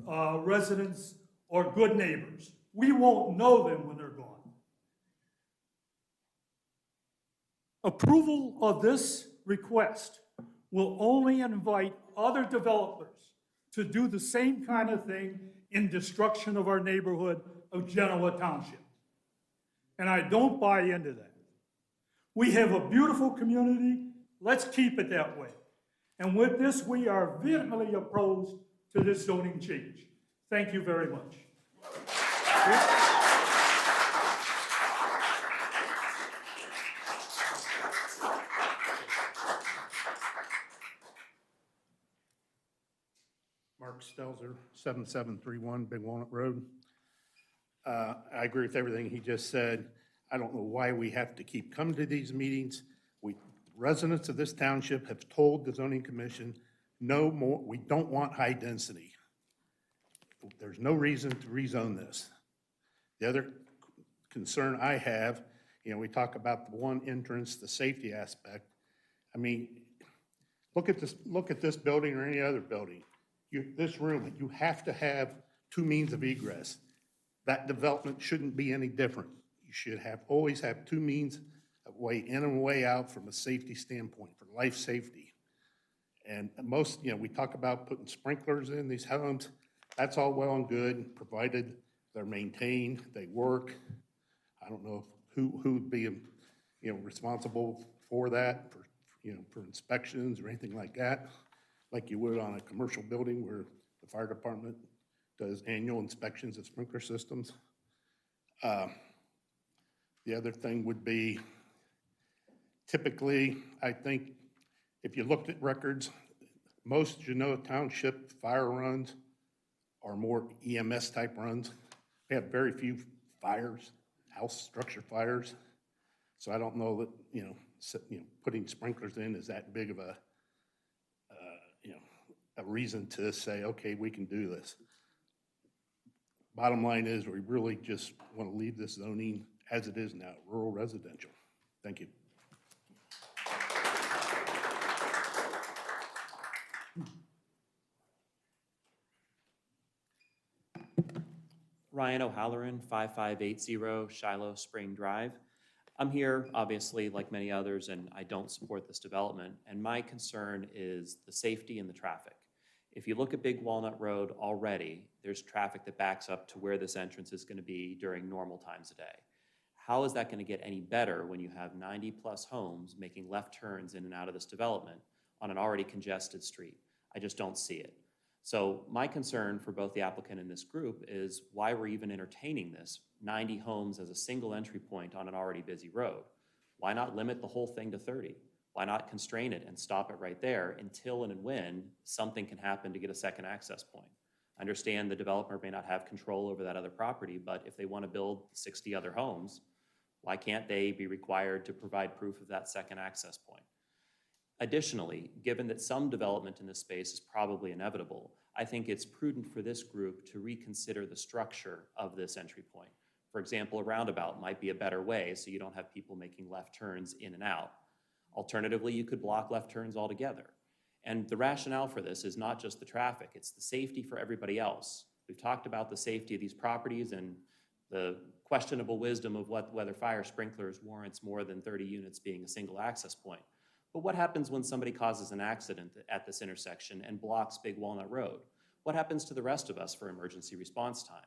residents or good neighbors. We won't know them when they're gone. Approval of this request will only invite other developers to do the same kind of thing in destruction of our neighborhood of Genoa Township. And I don't buy into that. We have a beautiful community. Let's keep it that way. And with this, we are vehemently opposed to this zoning change. Thank you very much. Mark Stelzer, 7731 Big Walnut Road. I agree with everything he just said. I don't know why we have to keep coming to these meetings. Residents of this township have told the zoning commission, no more, we don't want high density. There's no reason to rezone this. The other concern I have, we talk about the one entrance, the safety aspect. I mean, look at this building or any other building. This room, you have to have two means of egress. That development shouldn't be any different. You should always have two means of way in and way out from a safety standpoint, for life safety. And most, we talk about putting sprinklers in these homes. That's all well and good, provided they're maintained, they work. I don't know who would be, responsible for that, for inspections or anything like that, like you would on a commercial building where the fire department does annual inspections of sprinkler systems. The other thing would be, typically, I think, if you looked at records, most Genoa Township fire runs are more EMS type runs. We have very few fires, house structure fires. So I don't know that, putting sprinklers in is that big of a reason to say, okay, we can do this. Bottom line is, we really just want to leave this zoning as it is now, rural residential. Thank you. Ryan O'Halloran, 5580 Shiloh Spring Drive. I'm here, obviously, like many others, and I don't support this development. And my concern is the safety and the traffic. If you look at Big Walnut Road already, there's traffic that backs up to where this entrance is going to be during normal times a day. How is that going to get any better when you have 90-plus homes making left turns in and out of this development on an already congested street? I just don't see it. So my concern for both the applicant and this group is why we're even entertaining this 90 homes as a single entry point on an already busy road. Why not limit the whole thing to 30? Why not constrain it and stop it right there until and when something can happen to get a second access point? I understand the developer may not have control over that other property, but if they want to build 60 other homes, why can't they be required to provide proof of that second access point? Additionally, given that some development in this space is probably inevitable, I think it's prudent for this group to reconsider the structure of this entry point. For example, a roundabout might be a better way so you don't have people making left turns in and out. Alternatively, you could block left turns altogether. And the rationale for this is not just the traffic, it's the safety for everybody else. We've talked about the safety of these properties and the questionable wisdom of whether fire sprinklers warrants more than 30 units being a single access point. But what happens when somebody causes an accident at this intersection and blocks Big Walnut Road? What happens to the rest of us for emergency response time?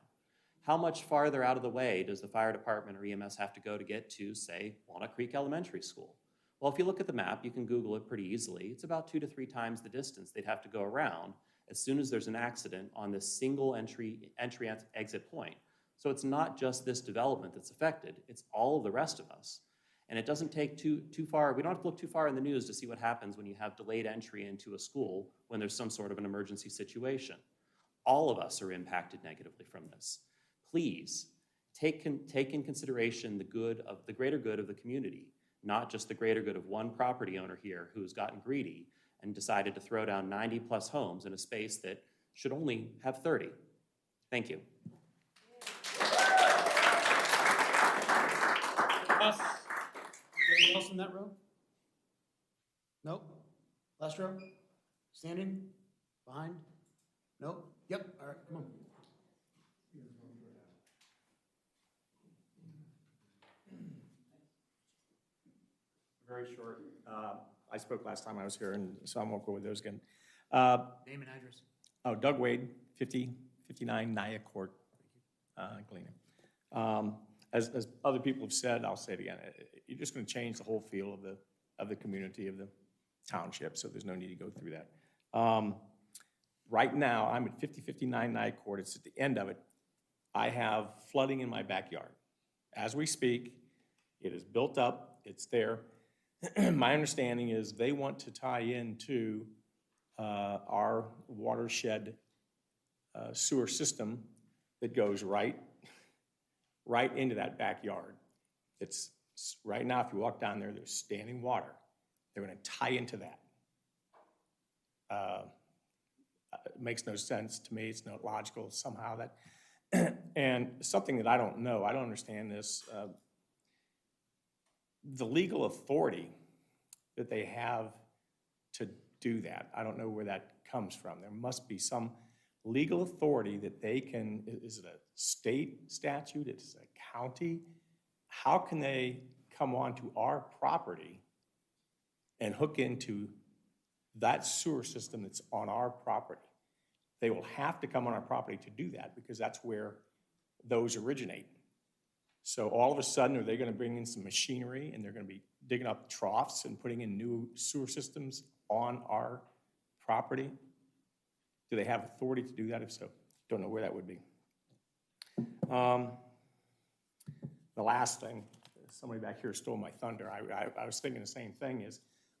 How much farther out of the way does the fire department or EMS have to go to get to, say, Walnut Creek Elementary School? Well, if you look at the map, you can Google it pretty easily. It's about 2 to 3 times the distance they'd have to go around as soon as there's an accident on this single entry-exit point. So it's not just this development that's affected, it's all of the rest of us. And it doesn't take too far, we don't have to look too far in the news to see what happens when you have delayed entry into a school when there's some sort of an emergency situation. All of us are impacted negatively from this. Please, take in consideration the greater good of the community, not just the greater good of one property owner here who's gotten greedy and decided to throw down 90 plus homes in a space that should only have 30. Thank you. Anything else in that row? Nope. Last row? Standing? Behind? Nope. Yep, all right, come on. Very short. I spoke last time I was here, and so I won't go with those again. Name and address. Oh, Doug Wade, 5059 Naya Court, Galena. As other people have said, I'll say it again, you're just going to change the whole feel of the community, of the township, so there's no need to go through that. Right now, I'm at 5059 Naya Court. It's at the end of it. I have flooding in my backyard. As we speak, it is built up. It's there. My understanding is they want to tie into our watershed sewer system that goes right into that backyard. It's right now, if you walk down there, there's standing water. They're going to tie into that. It makes no sense to me. It's not logical somehow that, and something that I don't know. I don't understand this. The legal authority that they have to do that, I don't know where that comes from. There must be some legal authority that they can, is it a state statute, it's a county? How can they come onto our property and hook into that sewer system that's on our property? They will have to come on our property to do that because that's where those originate. So all of a sudden, are they going to bring in some machinery and they're going to be digging up troughs and putting in new sewer systems on our property? Do they have authority to do that? If so, don't know where that would be. The last thing, somebody back here stole my thunder. I was thinking the same thing is,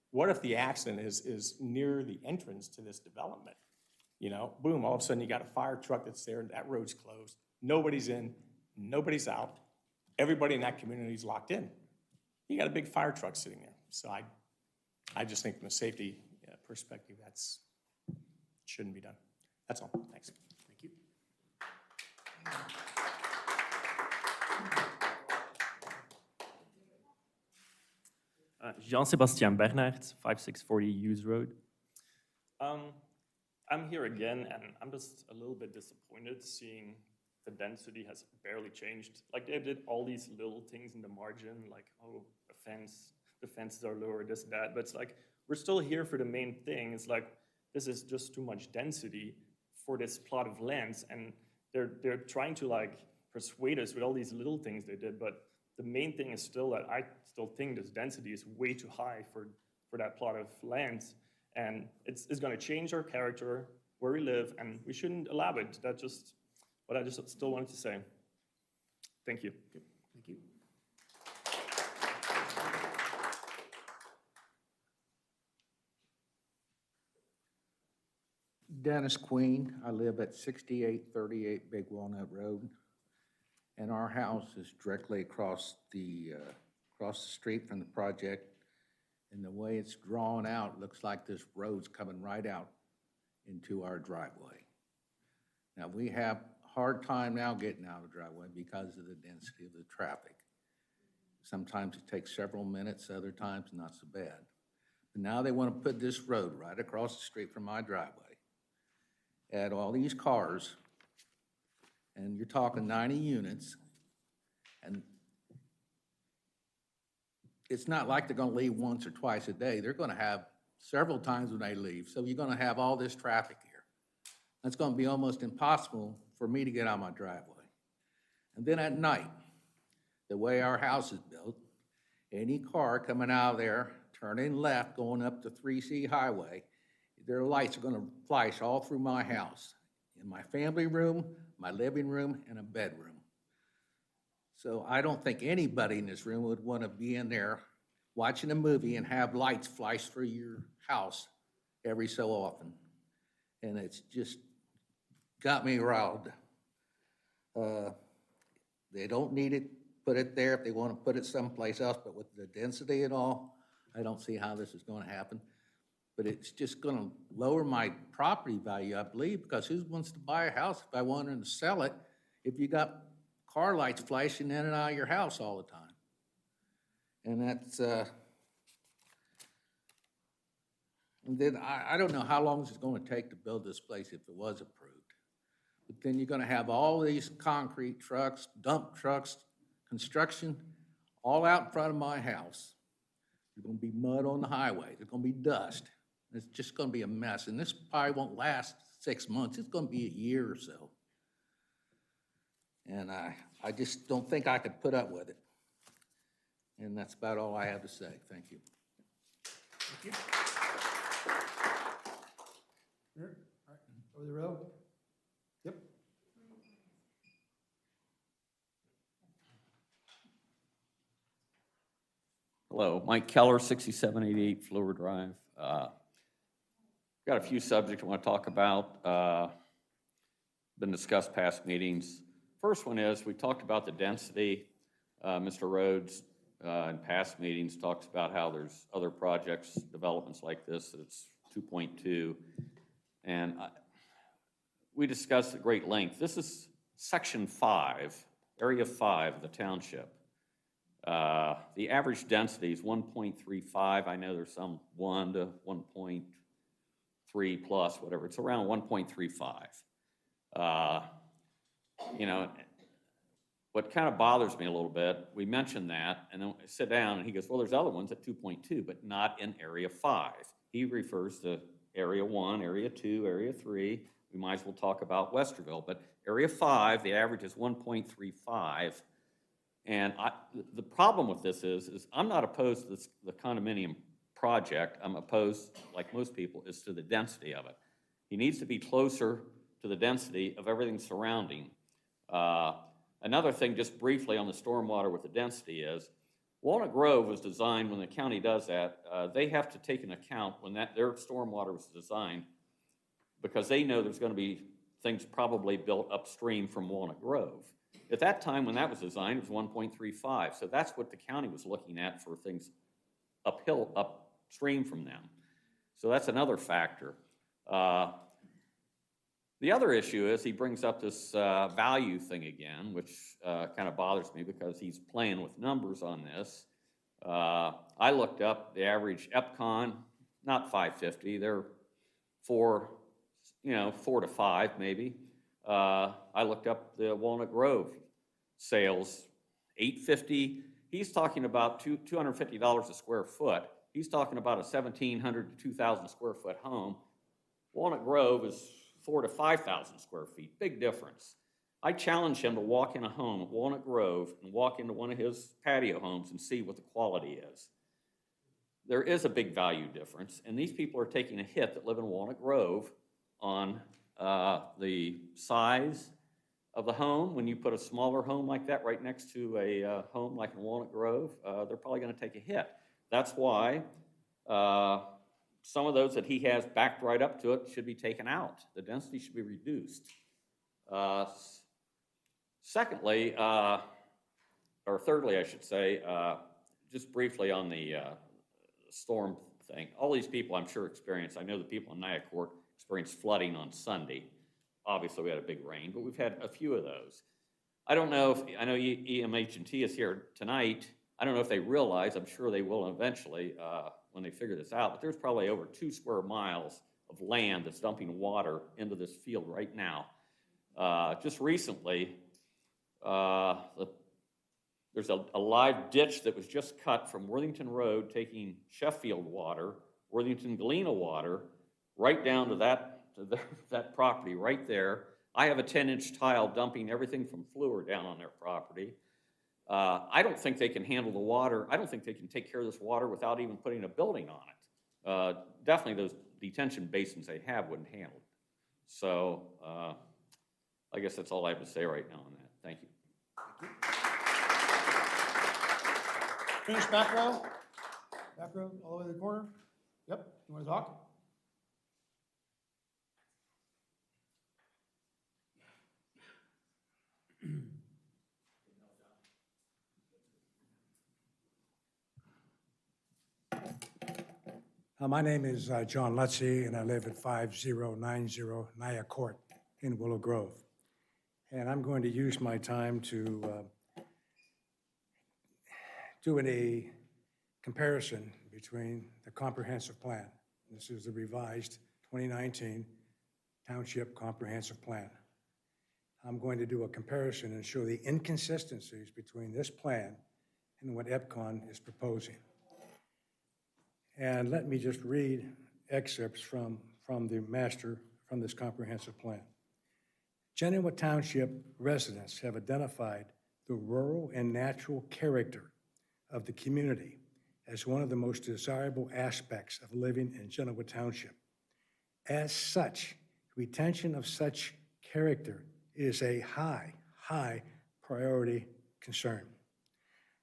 what if the accident is near the entrance to this development? You know, boom, all of a sudden you got a fire truck that's there and that road's closed. Nobody's in, nobody's out. Everybody in that community is locked in. You got a big fire truck sitting there. So I just think from a safety perspective, that's shouldn't be done. That's all. Thanks. Thank you. Jean-Sébastien Bernard, 5640 Hughes Road. I'm here again, and I'm just a little bit disappointed seeing the density has barely changed. Like, they did all these little things in the margin, like, oh, the fences are lower, this, that, but it's like, we're still here for the main thing. It's like, this is just too much density for this plot of land, and they're trying to, like, persuade us with all these little things they did, but the main thing is still that I still think this density is way too high for that plot of land, And it's going to change our character, where we live, and we shouldn't allow it. That's just what I just still wanted to say. Thank you. Thank you. Dennis Queen. I live at 6838 Big Walnut Road, and our house is directly across the street from the project. And the way it's drawn out, looks like this road's coming right out into our driveway. Now, we have a hard time now getting out of the driveway because of the density of the traffic. Sometimes it takes several minutes, other times not so bad. But now they want to put this road right across the street from my driveway. Add all these cars, and you're talking 90 units, and it's not like they're gonna leave once or twice a day. They're gonna have several times when they leave, so you're gonna have all this traffic here. That's gonna be almost impossible for me to get out my driveway. And then at night, the way our house is built, any car coming out of there, turning left, going up the 3C highway, their lights are gonna flash all through my house, in my family room, my living room, and a bedroom. So I don't think anybody in this room would wanna be in there watching a movie and have lights flash through your house every so often. And it's just got me riled. They don't need it, put it there if they wanna put it someplace else, but with the density and all, I don't see how this is gonna happen. But it's just gonna lower my property value, I believe, because who wants to buy a house if I wanted to sell it if you got car lights flashing in and out of your house all the time? And that's, and then I don't know how long it's gonna take to build this place if it was approved. But then you're gonna have all these concrete trucks, dump trucks, construction, all out in front of my house. There's gonna be mud on the highway, there's gonna be dust. It's just gonna be a mess, and this probably won't last 6 months. It's gonna be a year or so. And I just don't think I could put up with it. And that's about all I have to say. Thank you. Thank you. Here, all right, over the row. Yep. Hello, Mike Keller, 6788 Flower Drive. Got a few subjects I want to talk about, been discussed past meetings. First one is, we talked about the density. Mr. Rhodes, in past meetings, talks about how there's other projects, developments like this, that it's 2.2. And we discussed at great length. This is section 5, area 5 of the township. The average density is 1.35. I know there's some 1 to 1.3 plus, whatever. It's around 1.35. You know, what kind of bothers me a little bit, we mentioned that, and then I sit down, and he goes, well, there's other ones at 2.2, but not in area 5. He refers to area 1, area 2, area 3. We might as well talk about Westerville, but area 5, the average is 1.35. And the problem with this is I'm not opposed to the condominium project. I'm opposed, like most people, is to the density of it. He needs to be closer to the density of everything surrounding. Another thing, just briefly on the stormwater with the density is, Walnut Grove was designed, when the county does that, they have to take into account when their stormwater was designed, because they know there's gonna be things probably built upstream from Walnut Grove. At that time, when that was designed, it was 1.35. So that's what the county was looking at for things upstream from them. So that's another factor. The other issue is he brings up this value thing again, which kind of bothers me because he's playing with numbers on this. I looked up the average EPCON, not 550. They're 4 to 5 maybe. I looked up the Walnut Grove sales, $850. He's talking about $250 a square foot. He's talking about a 1,700 to 2,000 square foot home. Walnut Grove is 4,000 to 5,000 square feet. Big difference. I challenge him to walk in a home at Walnut Grove and walk into one of his patio homes and see what the quality is. there is a big value difference, and these people are taking a hit that live in Walnut Grove on the size of the home. When you put a smaller home like that right next to a home like in Walnut Grove, they're probably going to take a hit. That's why some of those that he has backed right up to it should be taken out. The density should be reduced. Secondly, or thirdly, I should say, just briefly on the storm thing. All these people, I'm sure, I know the people in Nyacourt experienced flooding on Sunday. Obviously, we had a big rain, but we've had a few of those. I don't know if, I know EMH&T is here tonight. I don't know if they realize, I'm sure they will eventually when they figure this out, but there's probably over 2 square miles of land that's dumping water into this field right now. Just recently, there's a live ditch that was just cut from Worthington Road, taking Sheffield water, Worthington Galena water, right down to that property right there. I have a 10-inch tile dumping everything from Fluor down on their property. I don't think they can handle the water. I don't think they can take care of this water without even putting a building on it. Definitely those detention basins they have wouldn't handle it. So I guess that's all I have to say right now on that. Thank you. Finish back row? Back row, all the way to the corner? Yep, you want to talk? My name is John Lutzy, and I live at 5090 Naya Court in Willow Grove. And I'm going to use my time to do a comparison between the comprehensive plan. This is the revised 2019 Township Comprehensive Plan. I'm going to do a comparison and show the inconsistencies between this plan and what EPCON is proposing. And let me just read excerpts from this comprehensive plan. Genoa Township residents have identified the rural and natural character of the community as one of the most desirable aspects of living in Genoa Township. As such, retention of such character is a high priority concern.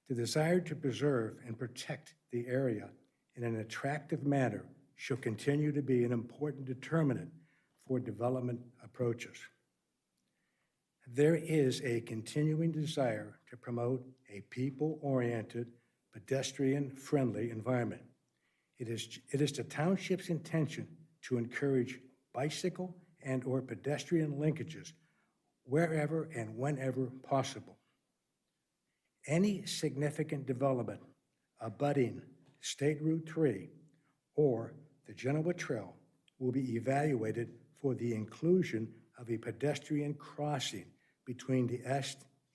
The desire to preserve and protect the area in an attractive manner shall continue to be an important determinant for development approaches. There is a continuing desire to promote a people-oriented, pedestrian-friendly environment. It is the township's intention to encourage bicycle and/or pedestrian linkages wherever and whenever possible. Any significant development abutting State Route 3 or the Genoa Trail will be evaluated for the inclusion of a pedestrian crossing between the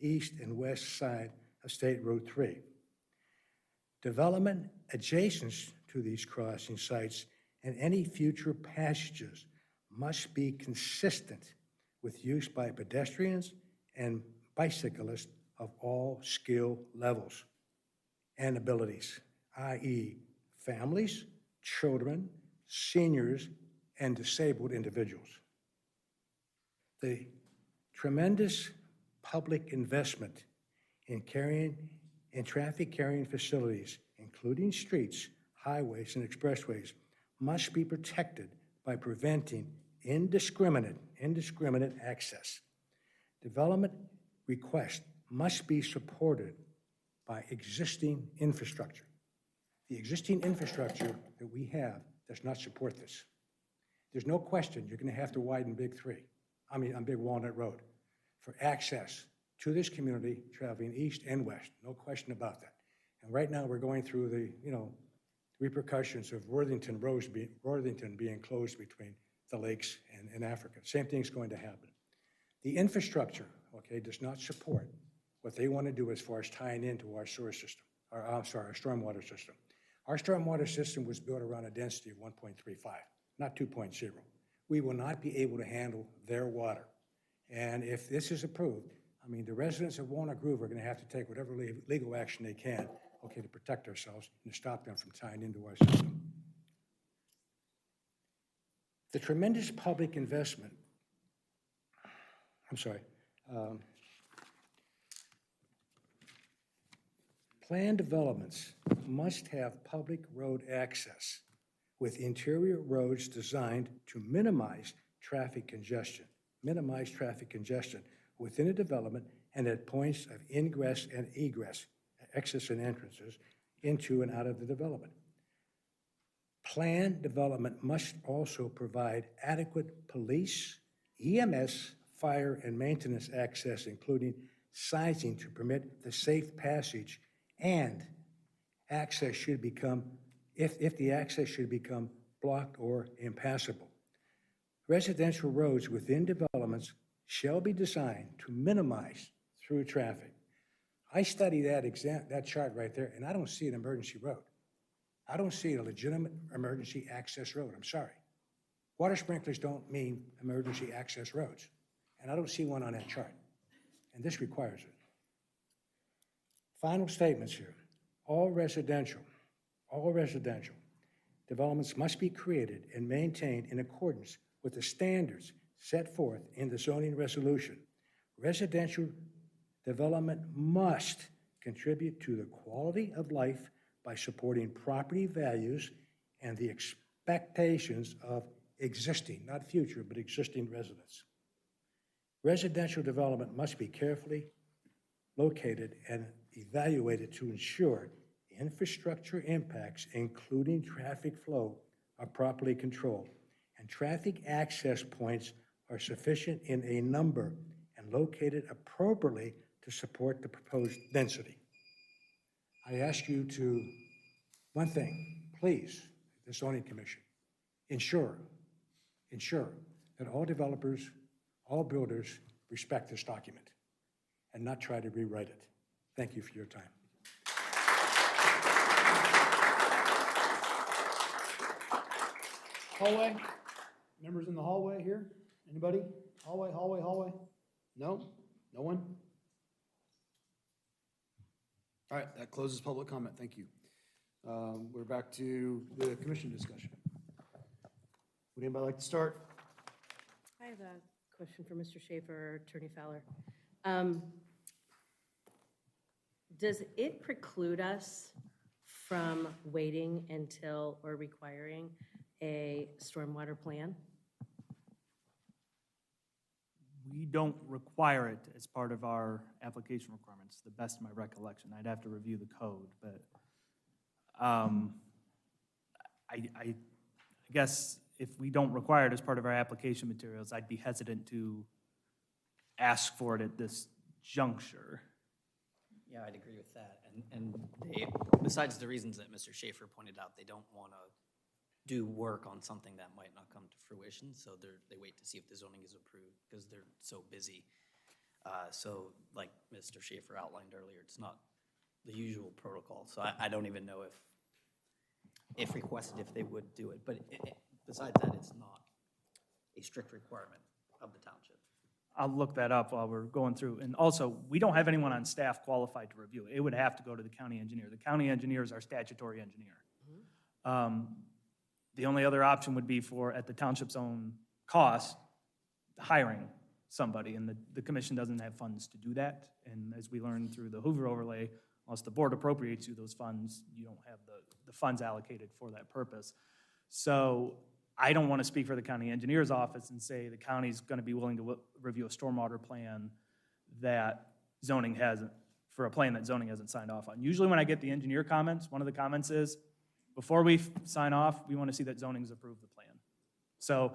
east and west side of State Route 3. Development adjacent to these crossing sites and any future passages must be consistent with use by pedestrians and bicyclists of all skill levels and abilities, i.e. families, children, seniors, and disabled individuals. The tremendous public investment in traffic carrying facilities, including streets, highways, and expressways, must be protected by preventing indiscriminate access. Development requests must be supported by existing infrastructure. The existing infrastructure that we have does not support this. There's no question you're going to have to widen Big Walnut Road for access to this community traveling east and west. No question about that. And right now we're going through the repercussions of Worthington being closed between the lakes and Africa. Same thing's going to happen. The infrastructure, does not support what they want to do as far as tying into our sewer system, our stormwater system. Our stormwater system was built around a density of 1.35, not 2.0. We will not be able to handle their water. And if this is approved, the residents of Walnut Grove are going to have to take whatever legal action they can, okay, to protect ourselves and to stop them from tying into our system. The tremendous public investment, planned developments must have public road access with interior roads designed to minimize traffic congestion within a development and at points of ingress and egress, exits and entrances into and out of the development. Planned development must also provide adequate police, EMS, fire, and maintenance access, including sizing to permit the safe passage, and access should become, if the access should become blocked or impassable. Residential roads within developments shall be designed to minimize through traffic. I study that chart right there, and I don't see an emergency road. I don't see a legitimate emergency access road. I'm sorry. Water sprinklers don't mean emergency access roads, and I don't see one on that chart, and this requires it. Final statements here. All residential developments must be created and maintained in accordance with the standards set forth in the zoning resolution. Residential development must contribute to the quality of life by supporting property values and the expectations of existing, not future, but existing residents. Residential development must be carefully located and evaluated to ensure infrastructure impacts, including traffic flow, are properly controlled, and traffic access points are sufficient in a number and located appropriately to support the proposed density. I ask you to, one thing, please, the zoning commission, ensure that all developers, all builders respect this document and not try to rewrite it. Thank you for your time. Hallway? Members in the hallway here? Anybody? Hallway? No? No one? All right, that closes public comment. Thank you. We're back to the commission discussion. Would anybody like to start? I have a question for Mr. Schaefer or Attorney Fowler. Does it preclude us from waiting until or requiring a stormwater plan? We don't require it as part of our application requirements, to the best of my recollection. I'd have to review the code, but I guess if we don't require it as part of our application materials, I'd be hesitant to ask for it at this juncture. Yeah, I'd agree with that. And they, besides the reasons that Mr. Schaefer pointed out, they don't want to do work on something that might not come to fruition, so they wait to see if the zoning is approved because they're so busy. So like Mr. Schaefer outlined earlier, it's not the usual protocol. So I don't even know if requested, if they would do it. But besides that, it's not a strict requirement of the township. I'll look that up while we're going through. And also, we don't have anyone on staff qualified to review it. It would have to go to the county engineer. The county engineer is our statutory engineer. The only other option would be for, at the township's own cost, hiring somebody, and the commission doesn't have funds to do that. And as we learned through the Hoover overlay, unless the board appropriates you those funds, you don't have the funds allocated for that purpose. So I don't want to speak for the county engineer's office and say the county's going to be willing to review a stormwater plan that zoning hasn't, for a plan that zoning hasn't signed off on. Usually when I get the engineer comments, one of the comments is, before we sign off, we want to see that zoning's approved the plan. So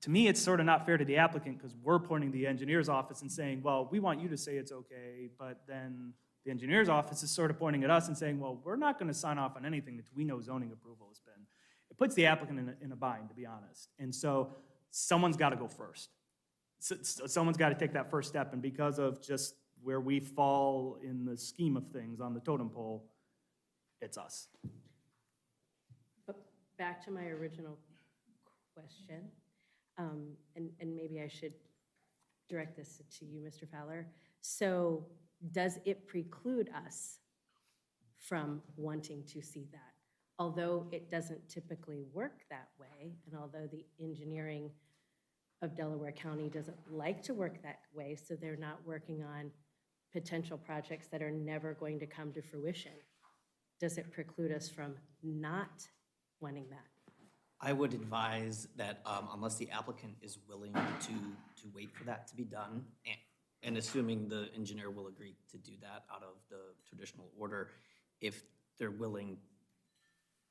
to me, it's sort of not fair to the applicant because we're pointing to the engineer's office and saying, well, we want you to say it's okay, but then the engineer's office is sort of pointing at us and saying, well, we're not going to sign off on anything that we know zoning approval has been. It puts the applicant in a bind, to be honest. And so someone's got to go first. Someone's got to take that first step, and because of just where we fall in the scheme of things on the totem pole, it's us. But back to my original question, and maybe I should direct this to you, Mr. Fowler. So does it preclude us from wanting to see that. Although it doesn't typically work that way, and although the engineering of Delaware County doesn't like to work that way, so they're not working on potential projects that are never going to come to fruition, does it preclude us from not wanting that? I would advise that unless the applicant is willing to wait for that to be done, and assuming the engineer will agree to do that out of the traditional order, if they're willing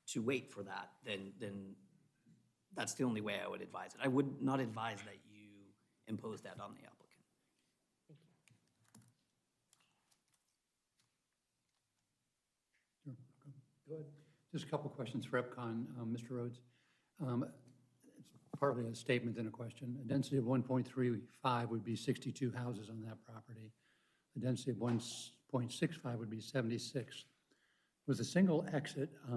to wait for that, then that's the only way I would advise it. I would not advise that you impose that on the applicant. Thank you. Go ahead. Just a couple questions for EPCON, Mr. Rhodes. It's partly a statement and a question. A density of 1.35 would be 62 houses on that property. A density of 1.65 would be 76. With a single exit, I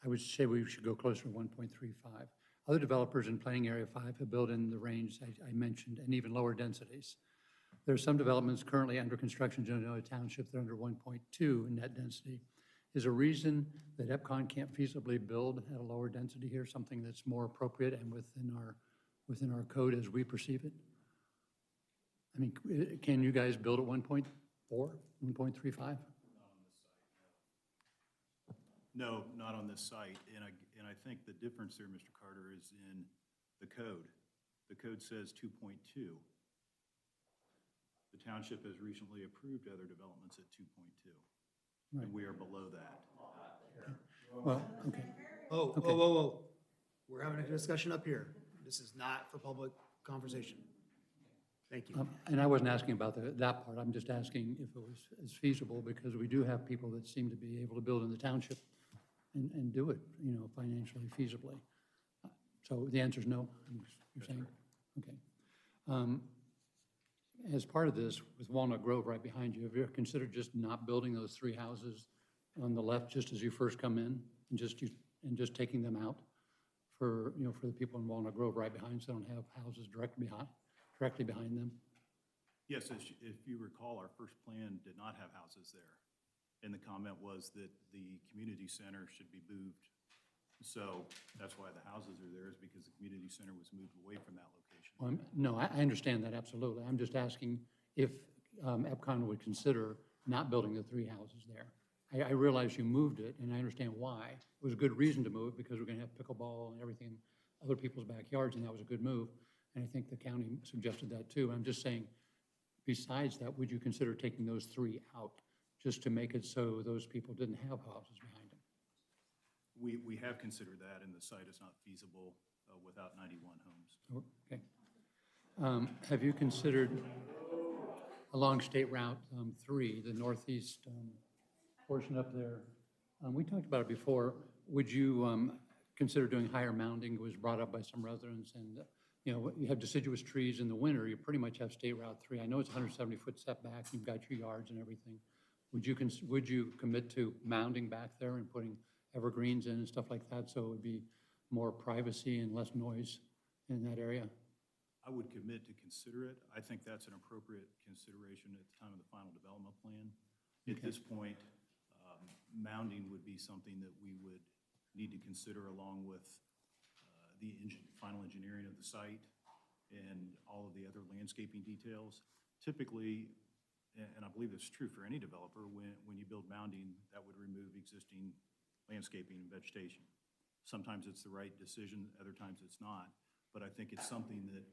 would say we should go closer to 1.35. Other developers in planning area 5 have built in the range I mentioned and even lower densities. There are some developments currently under construction in Genoa Township that are under 1.2 in net density. Is a reason that EPCON can't feasibly build at a lower density here, something that's more appropriate and within our code as we perceive it? I mean, can you guys build at 1.4, 1.35? No, not on this site. And I think the difference there, Mr. Carter, is in the code. The code says 2.2. The township has recently approved other developments at 2.2. And we are below that. Well, okay. Whoa. We're having a discussion up here. This is not for public conversation. Thank you. And I wasn't asking about that part. I'm just asking if it was feasible, because we do have people that seem to be able to build in the township and do it, financially feasibly. So the answer is no, you're saying? Okay. As part of this, with Walnut Grove right behind you, have you ever considered just not building those 3 houses on the left just as you first come in and just taking them out for the people in Walnut Grove right behind, so they don't have houses directly behind them? Yes, if you recall, our first plan did not have houses there. And the comment was that the community center should be moved. So that's why the houses are there, is because the community center was moved away from that location. Well, no, I understand that, absolutely. I'm just asking if EPCON would consider not building the 3 houses there. I realize you moved it, and I understand why. It was a good reason to move, because we're going to have pickleball and everything in other people's backyards, and that was a good move. And I think the county suggested that too. I'm just saying, besides that, would you consider taking those 3 out, just to make it so those people didn't have houses behind them? We have considered that, and the site is not feasible without 91 homes. Okay. Have you considered along State Route 3, the northeast portion up there? We talked about it before. Would you consider doing higher mounding? It was brought up by some residents, and you have deciduous trees in the winter. You pretty much have State Route 3. I know it's 170-foot setback. You've got your yards and everything. Would you commit to mounding back there and putting evergreens in and stuff like that, so it would be more privacy and less noise in that area? I would commit to consider it. I think that's an appropriate consideration at the time of the final development plan. At this point, mounding would be something that we would need to consider along with the final engineering of the site and all of the other landscaping details. Typically, and I believe this is true for any developer, when you build mounding, that would remove existing landscaping and vegetation. Sometimes it's the right decision, other times it's not. But I think it's something that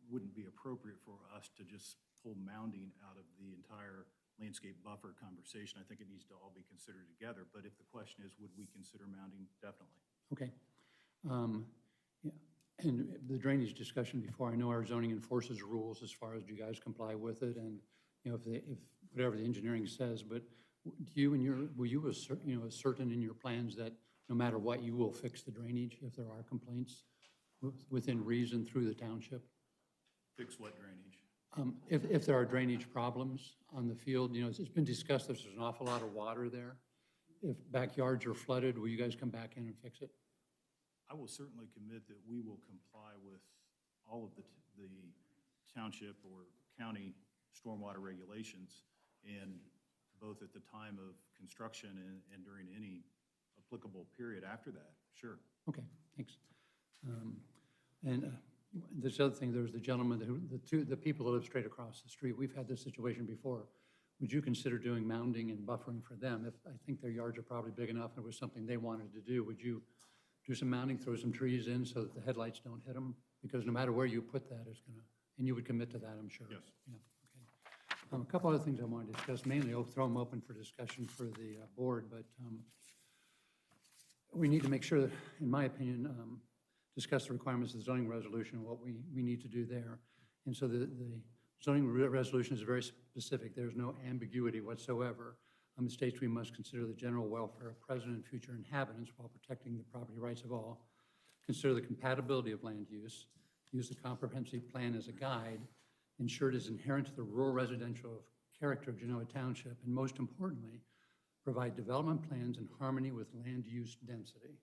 wouldn't be appropriate for us to just pull mounding out of the entire landscape buffer conversation. I think it needs to all be considered together. But if the question is, would we consider mounding? Definitely. Okay. Yeah. And the drainage discussion before, I know our zoning enforces rules as far as do you guys comply with it, and if whatever the engineering says, but were you certain in your plans that no matter what, you will fix the drainage if there are complaints within reason through the township? Fix what drainage? If there are drainage problems on the field, it's been discussed, there's an awful lot of water there. If backyards are flooded, will you guys come back in and fix it? I will certainly commit that we will comply with all of the township or county stormwater regulations. And both at the time of construction and during any applicable period after that, sure. Okay, thanks. And this other thing, there's the gentleman, the people that live straight across the street. We've had this situation before. Would you consider doing mounding and buffering for them? If, I think their yards are probably big enough and it was something they wanted to do, would you do some mounding, throw some trees in so that the headlights don't hit them? Because no matter where you put that, it's gonna, and you would commit to that, I'm sure. Yes. Yeah, okay. A couple other things I want to discuss, mainly I'll throw them open for discussion for the board, but we need to make sure that, in my opinion, discuss the requirements of the zoning resolution and what we need to do there. And so the zoning resolution is very specific. There's no ambiguity whatsoever. It states we must consider the general welfare of present and future inhabitants while protecting the property rights of all, consider the compatibility of land use, use the comprehensive plan as a guide, ensure it is inherent to the rural residential character of Genoa Township, and most importantly, provide development plans in harmony with land use density.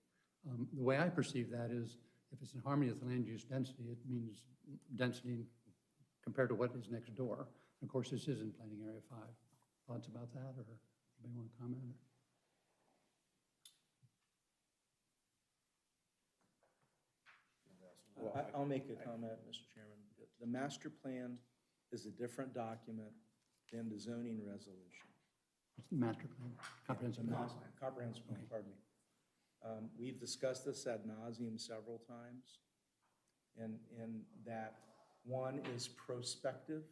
The way I perceive that is, if it's in harmony with land use density, it means density compared to what is next door. And of course, this is in Planning Area 5. Thoughts about that, or anybody want to comment? Well, I'll make a comment, Mr. Chairman. The master plan is a different document than the zoning resolution. It's the master plan, comprehensive plan. Comprehensive plan, pardon me. We've discussed this ad nauseum several times, and that one is prospective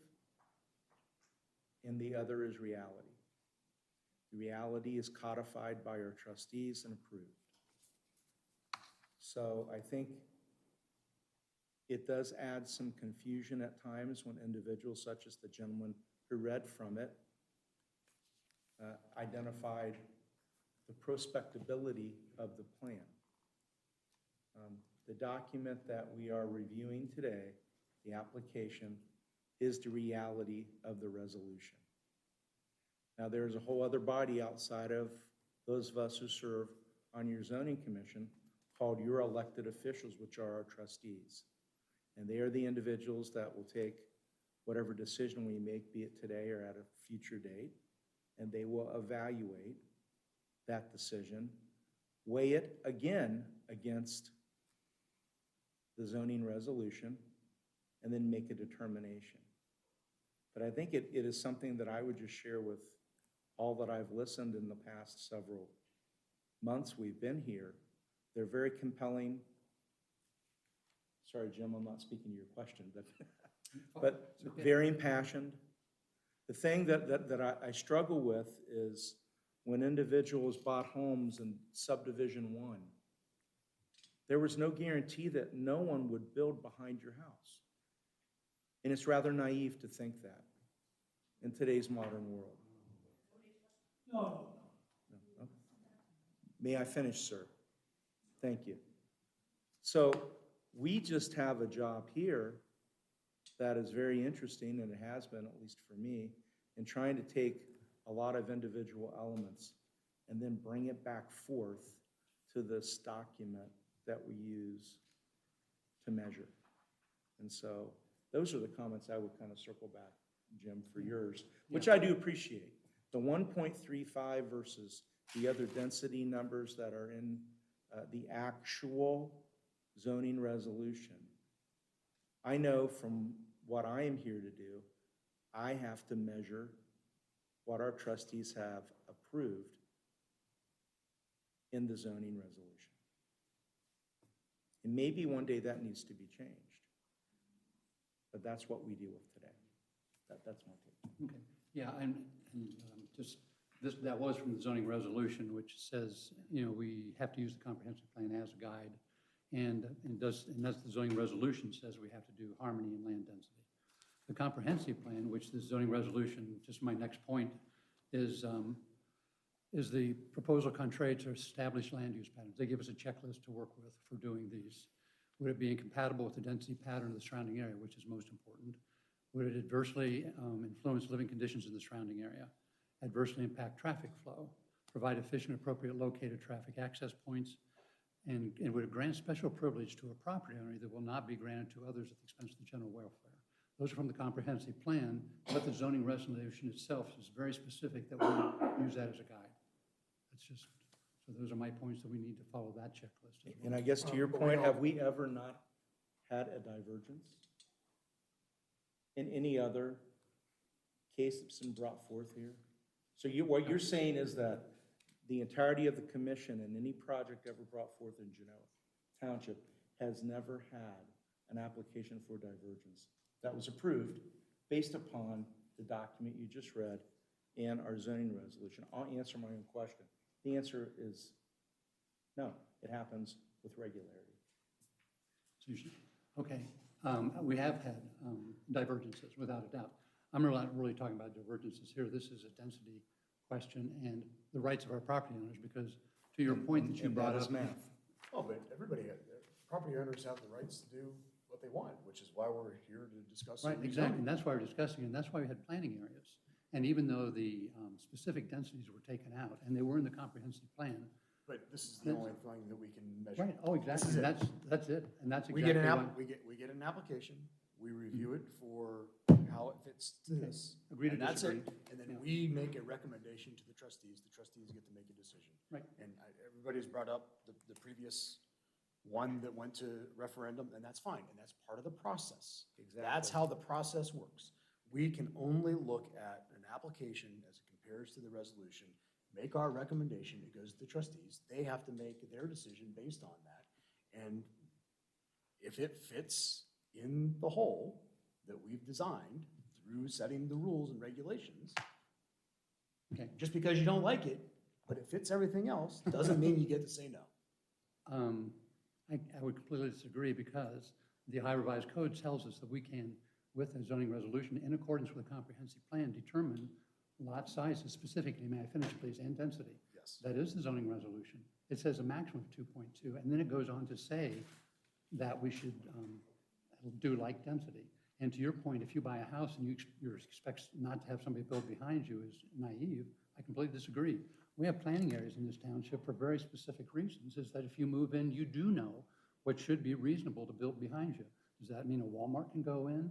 and the other is reality. The reality is codified by our trustees and approved. So I think it does add some confusion at times when individuals such as the gentleman who read from it identified the prospectability of the plan. The document that we are reviewing today, the application, is the reality of the resolution. Now, there's a whole other body outside of those of us who serve on your zoning commission called your elected officials, which are our trustees. And they are the individuals that will take whatever decision we make, be it today or at a future date, and they will evaluate that decision, weigh it again against the zoning resolution, and then make a determination. But I think it is something that I would just share with all that I've listened in the past several months we've been here. They're very compelling. Sorry, Jim, I'm not speaking to your question, but very impassioned. The thing that I struggle with is when individuals bought homes in subdivision 1, there was no guarantee that no one would build behind your house. And it's rather naive to think that in today's modern world. No. No? May I finish, sir? Thank you. So we just have a job here that is very interesting, and it has been, at least for me, in trying to take a lot of individual elements and then bring it back forth to this document that we use to measure. And so those are the comments I would kind of circle back, Jim, for yours, which I do appreciate. The 1.35 versus the other density numbers that are in the actual zoning resolution. I know from what I am here to do, I have to measure what our trustees have approved in the zoning resolution. And maybe one day that needs to be changed. But that's what we deal with today. That's my take. Okay, yeah, and just, that was from the zoning resolution, which says, you know, we have to use the comprehensive plan as a guide. And that's the zoning resolution says we have to do harmony and land density. The comprehensive plan, which the zoning resolution, just my next point, is the proposal contrary to established land use patterns. They give us a checklist to work with for doing these. Would it be incompatible with the density pattern of the surrounding area, which is most important? Would it adversely influence living conditions in the surrounding area? Adversely impact traffic flow? Provide efficient, appropriate located traffic access points? And would it grant special privilege to a property owner that will not be granted to others at the expense of the general welfare? Those are from the comprehensive plan, but the zoning resolution itself is very specific that we use that as a guide. That's just, so those are my points, that we need to follow that checklist as well. And I guess to your point, have we ever not had a divergence in any other case that's been brought forth here? So what you're saying is that the entirety of the commission and any project ever brought forth in Genoa Township has never had an application for divergence that was approved based upon the document you just read and our zoning resolution? I'll answer my own question. The answer is no, it happens with regularity. So you should, okay, we have had divergences, without a doubt. I'm not really talking about divergences here. This is a density question and the rights of our property owners, because to your point that you brought up. Math. Oh, but everybody, property owners have the rights to do what they want, which is why we're here to discuss. Right, exactly, and that's why we're discussing, and that's why we had planning areas. And even though the specific densities were taken out, and they were in the comprehensive plan. But this is the only thing that we can measure. Right, oh, exactly, This is it. that's it, and that's We exactly get why. we get an application, we review it for how it fits to Okay. this. Agree to And that's it. disagree. And then Yeah. we make a recommendation to the trustees get to make a decision. Right. And everybody's brought up the previous one that went to referendum, and that's fine, and that's part of the process. Exactly. That's how the process works. We can only look at an application as it compares to the resolution, make our recommendation, it goes to the trustees, they have to make their decision based on that. And if it fits in the hole that we've designed through setting the rules and regulations, Okay. just because you don't like it, but it fits everything else, doesn't mean you get to say no. I would completely disagree, because the Ohio Revised Code tells us that we can, with a zoning resolution, in accordance with a comprehensive plan, determine lot sizes specifically, may I finish please, and density. Yes. That is the zoning resolution. It says a maximum of 2.2, and then it goes on to say that we should do like density. And to your point, if you buy a house and you expect not to have somebody build behind you is naive, I completely disagree. We have planning areas in this township for very specific reasons, is that if you move in, you do know what should be reasonable to build behind you. Does that mean a Walmart can go in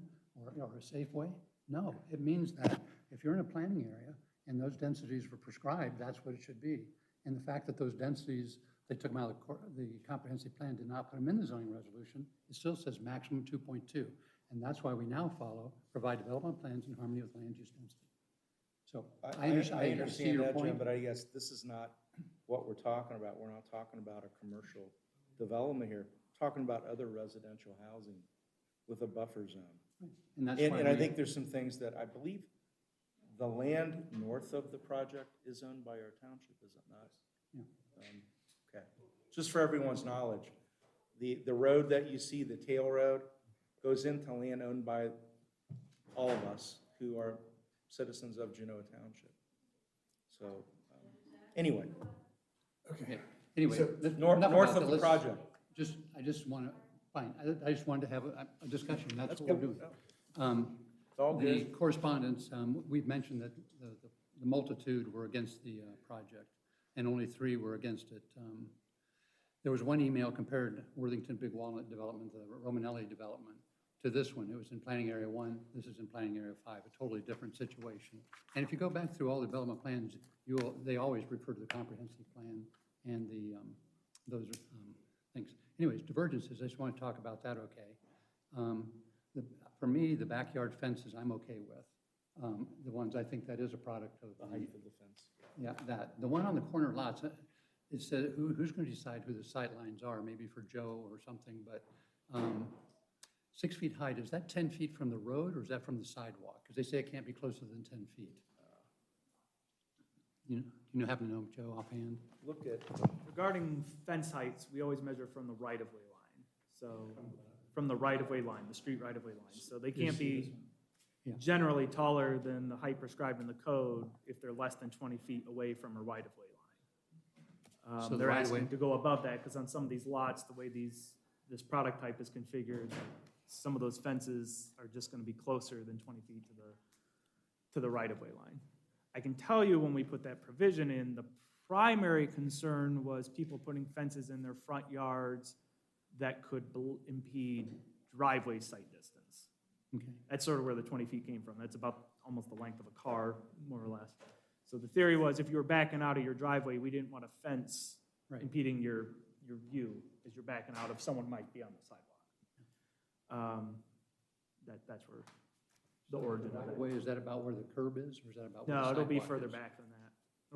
or a Safeway? No, it means that if you're in a planning area and those densities were prescribed, that's what it should be. And the fact that those densities, they took them out of the comprehensive plan, did not put them in the zoning resolution, it still says maximum 2.2. And that's why we now provide development plans in harmony with land use density. So I see understand your that, Jim, point. but I guess this is not what we're talking about. We're not talking about a commercial development here. We're talking about other residential housing with a buffer zone. And that's why And I we- think there's some things that I believe the land north of the project is owned by our township, is it not? Yeah. Okay, just for everyone's knowledge, the road that you see, the tail road, goes into land owned by all of us who are citizens of Genoa Township. So, anyway, Okay. Anyway, north enough north about of that. the project. I just want to, fine, I just wanted to have a discussion, that's what we're doing. It's all The good. correspondence, we've mentioned that the multitude were against the project, and only 3 were against it. There was one email compared Worthington Big Walnut development, the Romanelli development, to this one. It was in planning area 1, this is in planning area 5, a totally different situation. And if you go back through all the development plans, they always refer to the comprehensive plan and those things. Anyways, divergences, I just want to talk about that, okay. For me, the backyard fences I'm okay with. The ones, I think that is a product of. The height of the fence. Yeah, that. The one on the corner lots, it said, who's going to decide who the sight lines are, maybe for Joe or something, but 6 feet height, is that 10 feet from the road or is that from the sidewalk? Because they say it can't be closer than 10 feet. You happen to know, Joe, offhand? Look at, Regarding fence heights, we always measure from the right-of-way line. So, from the right-of-way line, the street right-of-way line. So they can't be Yeah. generally taller than the height prescribed in the code if they're less than 20 feet away from a right-of-way line. So the They're right-of-way- asking to go above that, because on some of these lots, the way this product type is configured, some of those fences are just gonna be closer than 20 feet to the right-of-way line. I can tell you when we put that provision in, the primary concern was people putting fences in their front yards that could impede driveway sight distance. Okay. That's sort of where the 20 feet came from. That's about almost the length of a car, more or less. So the theory was if you were backing out of your driveway, we didn't want a fence Right. impeding your view as you're backing out if someone might be on the sidewalk. That's where the origin of it. Way, is that about where the curb is, or is that about where the No, it'll be sidewalk further is? back than that.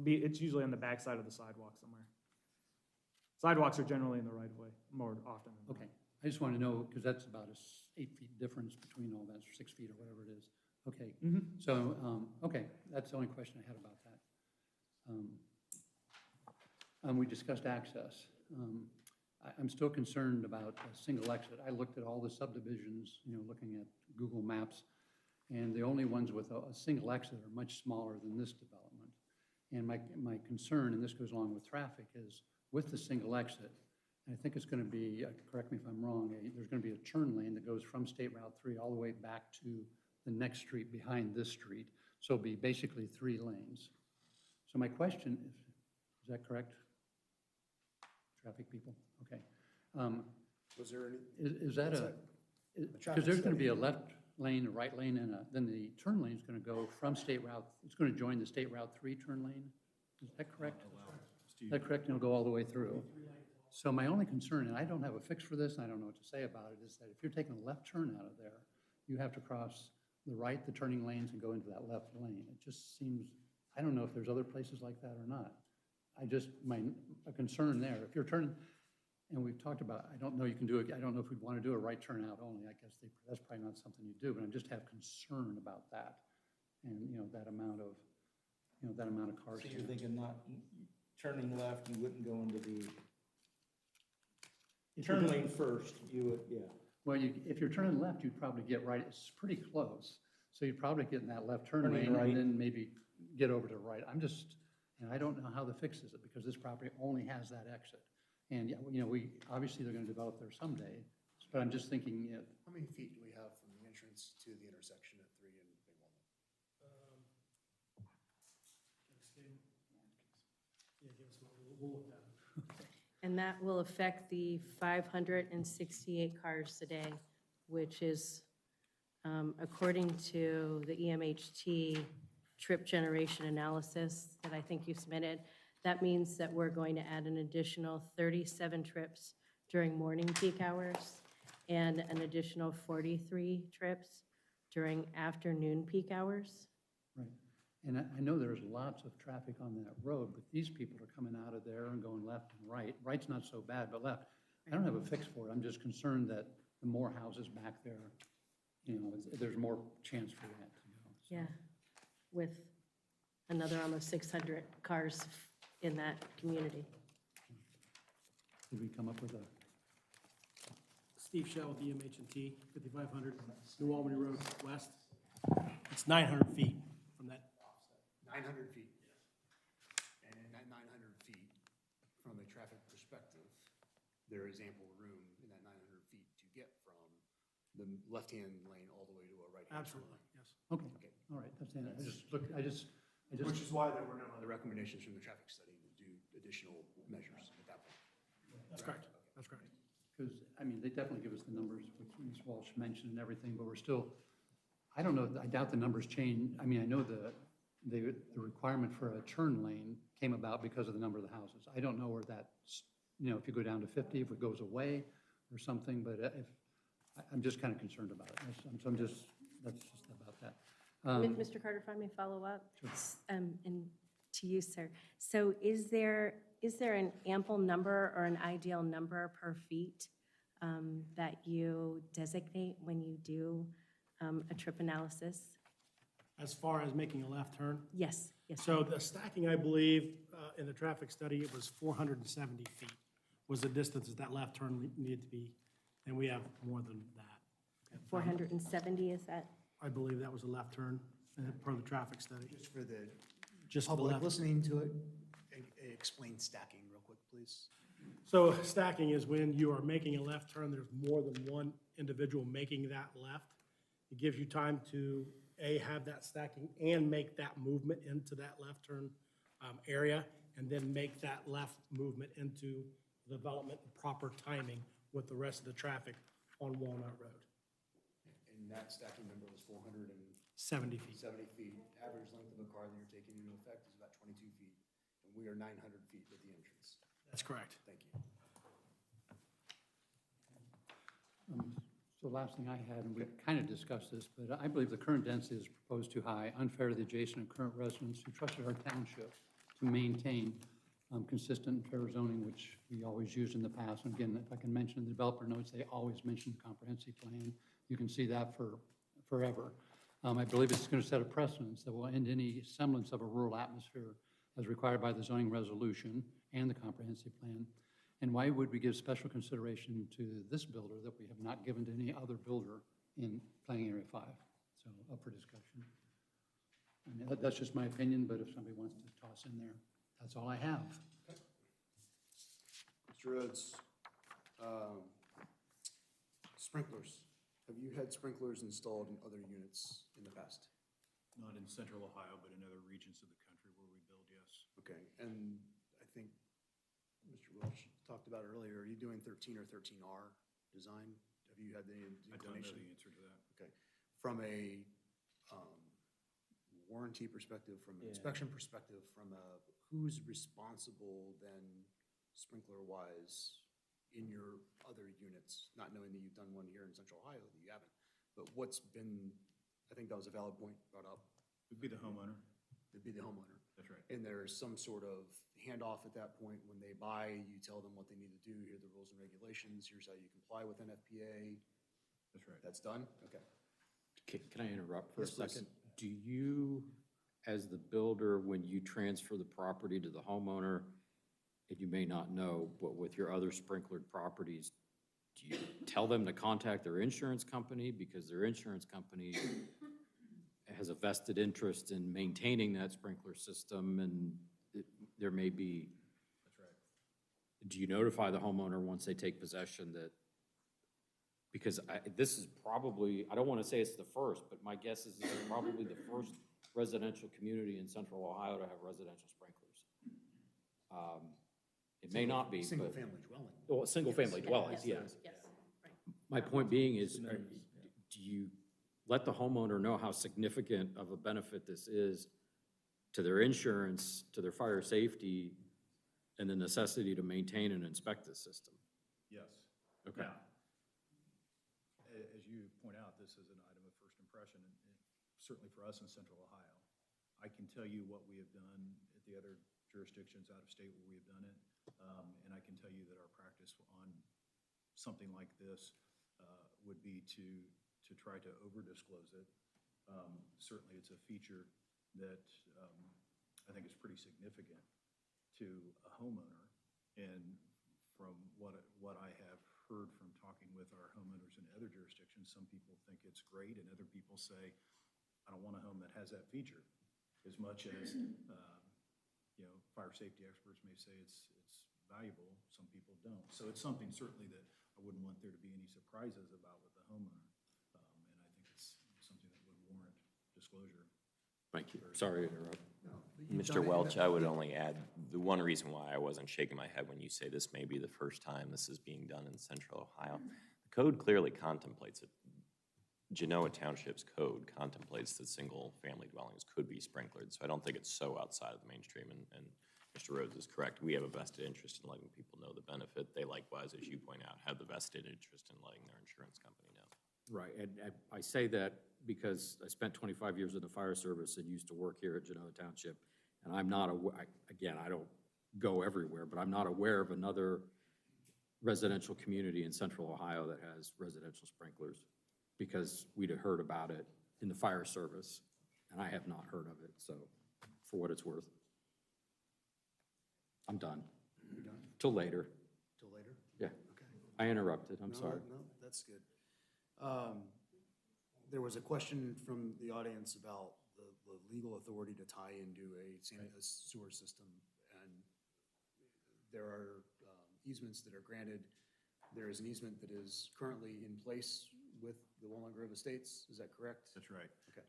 It's usually on the back side of the sidewalk somewhere. Sidewalks are generally in the right of way more often than not. Okay, I just want to know, because that's about a 8 feet difference between all that, or 6 feet or whatever it is. Okay, so, okay, that's the only question I had about that. We discussed access. I'm still concerned about a single exit. I looked at all the subdivisions, looking at Google Maps, and the only ones with a single exit are much smaller than this development. And my concern, and this goes along with traffic, is with the single exit, and I think it's going to be, correct me if I'm wrong, there's going to be a turn lane that goes from State Route 3 all the way back to the next street behind this street. So it'll be basically 3 lanes. So my question is that correct? Traffic people? Okay. Was there any? Is that because there's going to be a left lane, a right lane, and then the turn lane is going to go from State Route, it's going to join the State Route 3 turn lane? Is that correct? Is that correct? And it'll go all the way through? So my only concern, and I don't have a fix for this, and I don't know what to say about it, is that if you're taking a left turn out of there, you have to cross the right, the turning lanes, and go into that left lane. It just seems, I don't know if there's other places like that or not. A concern there. If you're turning, and we've talked about, I don't know you can do it, I don't know if we'd want to do a right turn out only. I guess that's probably not something you do, but I just have concern about that. And, that amount of cars. So you're thinking not turning left, you wouldn't go into the turn lane first, you would, yeah. Well, if you're turning left, you'd probably get right, it's pretty close. So you'd probably get in that left turn Turning lane right. and then maybe get over to the right. And I don't know how the fix is it, because this property only has that exit. And, obviously they're gonna develop there someday, but I'm just thinking, How many feet do we have from the entrance to the intersection at 3 and Big Walnut? We'll look at it. And that will affect the 568 cars a day, which is, according to the EMHT trip generation analysis that I think you submitted, that means that we're going to add an additional 37 trips during morning peak hours and an additional 43 trips during afternoon peak hours. right. And I know there's lots of traffic on that road, but these people are coming out of there and going left and right. Right's not so bad, but left. I don't have a fix for it. I'm just concerned that the more houses back there, there's more chance for that. So. Yeah, with another almost 600 cars in that community. Did we come up with a? Steve Shell with EMH&T, 5500 New Albany Road West. It's 900 feet from that. 900 feet. And in that 900 feet, from a traffic perspective, there is ample room in that 900 feet to get from the left-hand lane all the way to a right-hand turn Absolutely, lane. yes. Okay, all right, that's it. I just. Which is why there were no other recommendations from the traffic study to do additional measures at that point. That's correct, that's correct. Because, they definitely give us the numbers, which Ms. Walsh mentioned and everything, but we're still, I don't know, I doubt the numbers change. I know the requirement for a turn lane came about because of the number of the houses. I don't know where that's, if you go down to 50, if it goes away or something, but I'm just kind of concerned about it. That's just about that. Mr. Carter, if I may follow up, and to you, sir. So is there an ample number or an ideal number per feet that you designate when you do a trip analysis? As far as making a left turn? Yes, yes. So the stacking, I believe, in the traffic study, it was 470 feet was the distance that left turn needed to be, and we have more than that. 470, is that? I believe that was a left turn per the traffic study. Just for the Just the public left. listening to it, explain stacking real quick, please. So stacking is when you are making a left turn, there's more than one individual making that left. It gives you time to, A, have that stacking and make that movement into that left turn area, and then make that left movement into development and proper timing with the rest of the traffic on Walnut Road. And and that stacking number was 470 70 feet. feet. Average length of a car that you're taking into effect is about 22 feet, and we are 900 feet at the entrance. That's correct. Thank you. So the last thing I had, and we kind of discussed this, but I believe the current density is proposed too high, unfair to the adjacent and current residents who trusted our township to maintain consistent and fair zoning, which we always used in the past. And again, if I can mention, the developer notes, they always mention the comprehensive plan. You can see that for forever. I believe it's going to set a precedence that will end any semblance of a rural atmosphere as required by the zoning resolution and the comprehensive plan. And why would we give special consideration to this builder that we have not given to any other builder in Planning Area 5? So up for discussion. I mean, that's just my opinion, but if somebody wants to toss in there, that's all I have. Mr. Rhodes, sprinklers. Have you had sprinklers installed in other units in the past? Not in central Ohio, but in other regions of the country where we build, yes. Okay, and I think Mr. Welch talked about earlier, are you doing 13 or 13R design? Have you had any I don't know inclination? the answer to that. Okay. From a warranty perspective, from an inspection perspective, from a who's responsible then sprinkler-wise in your other units, not knowing that you've done one here in Central Ohio, that you haven't, but what's been, I think that was a valid point brought up. It'd be the homeowner. It'd be the homeowner. That's right. And there's some sort of handoff at that point when they buy, you tell them what they need to do, here are the rules and regulations, here's how you comply with NFPA. That's right. That's done? Okay. Can I interrupt for a Yes, please. second? Do you, as the builder, when you transfer the property to the homeowner, and you may not know, but with your other sprinklered properties, do you tell them to contact their insurance company because their insurance company has a vested interest in maintaining that sprinkler system and there may be. That's right. Do you notify the homeowner once they take possession that, because this is probably, I don't want to say it's the first, but my guess is this is probably the first residential community in central Ohio to have residential sprinklers. It may not be, but. Single-family dwelling. Well, single-family dwellings, yes. Yes, right. My point being is, do you let the homeowner know how significant of a benefit this is to their insurance, to their fire safety, and the necessity to maintain and inspect this system? Yes. Okay. Now, as you point out, this is an item of first impression, and certainly for us in central Ohio. I can tell you what we have done at the other jurisdictions out of state where we have done it, and I can tell you that our practice on something like this would be to try to over-disclose it. Certainly, it's a feature that I think is pretty significant to a homeowner, and from what I have heard from talking with our homeowners in other jurisdictions, some people think it's great, and other people say, I don't want a home that has that feature, as much as, fire safety experts may say it's valuable, some people don't. So it's something certainly that I wouldn't want there to be any surprises about with the homeowner, and I think it's something that would warrant disclosure. Thank you. Sorry to interrupt. Mr. Welch, I would only add, the one reason why I wasn't shaking my head when you say this may be the first time this is being done in central Ohio, the code clearly contemplates it. Genoa Township's code contemplates that single-family dwellings could be sprinklered, so I don't think it's so outside of the mainstream, and Mr. Rhodes is correct. We have a vested interest in letting people know the benefit. They likewise, as you point out, have the vested interest in letting their insurance company know. Right, and I say that because I spent 25 years in the fire service and used to work here at Genoa Township, and I'm not aware, again, I don't go everywhere, but I'm not aware of another residential community in central Ohio that has residential sprinklers, because we'd have heard about it in the fire service, and I have not heard of it, so for what it's worth. I'm done. You're done? Till later. Till later? Yeah. Okay. I interrupted, I'm No, sorry. No, that's good. There was a question from the audience about the legal authority to tie into a sewer system, and there are easements that are granted. There is an easement that is currently in place with the Walnut Grove Estates, is that correct? That's right. Okay.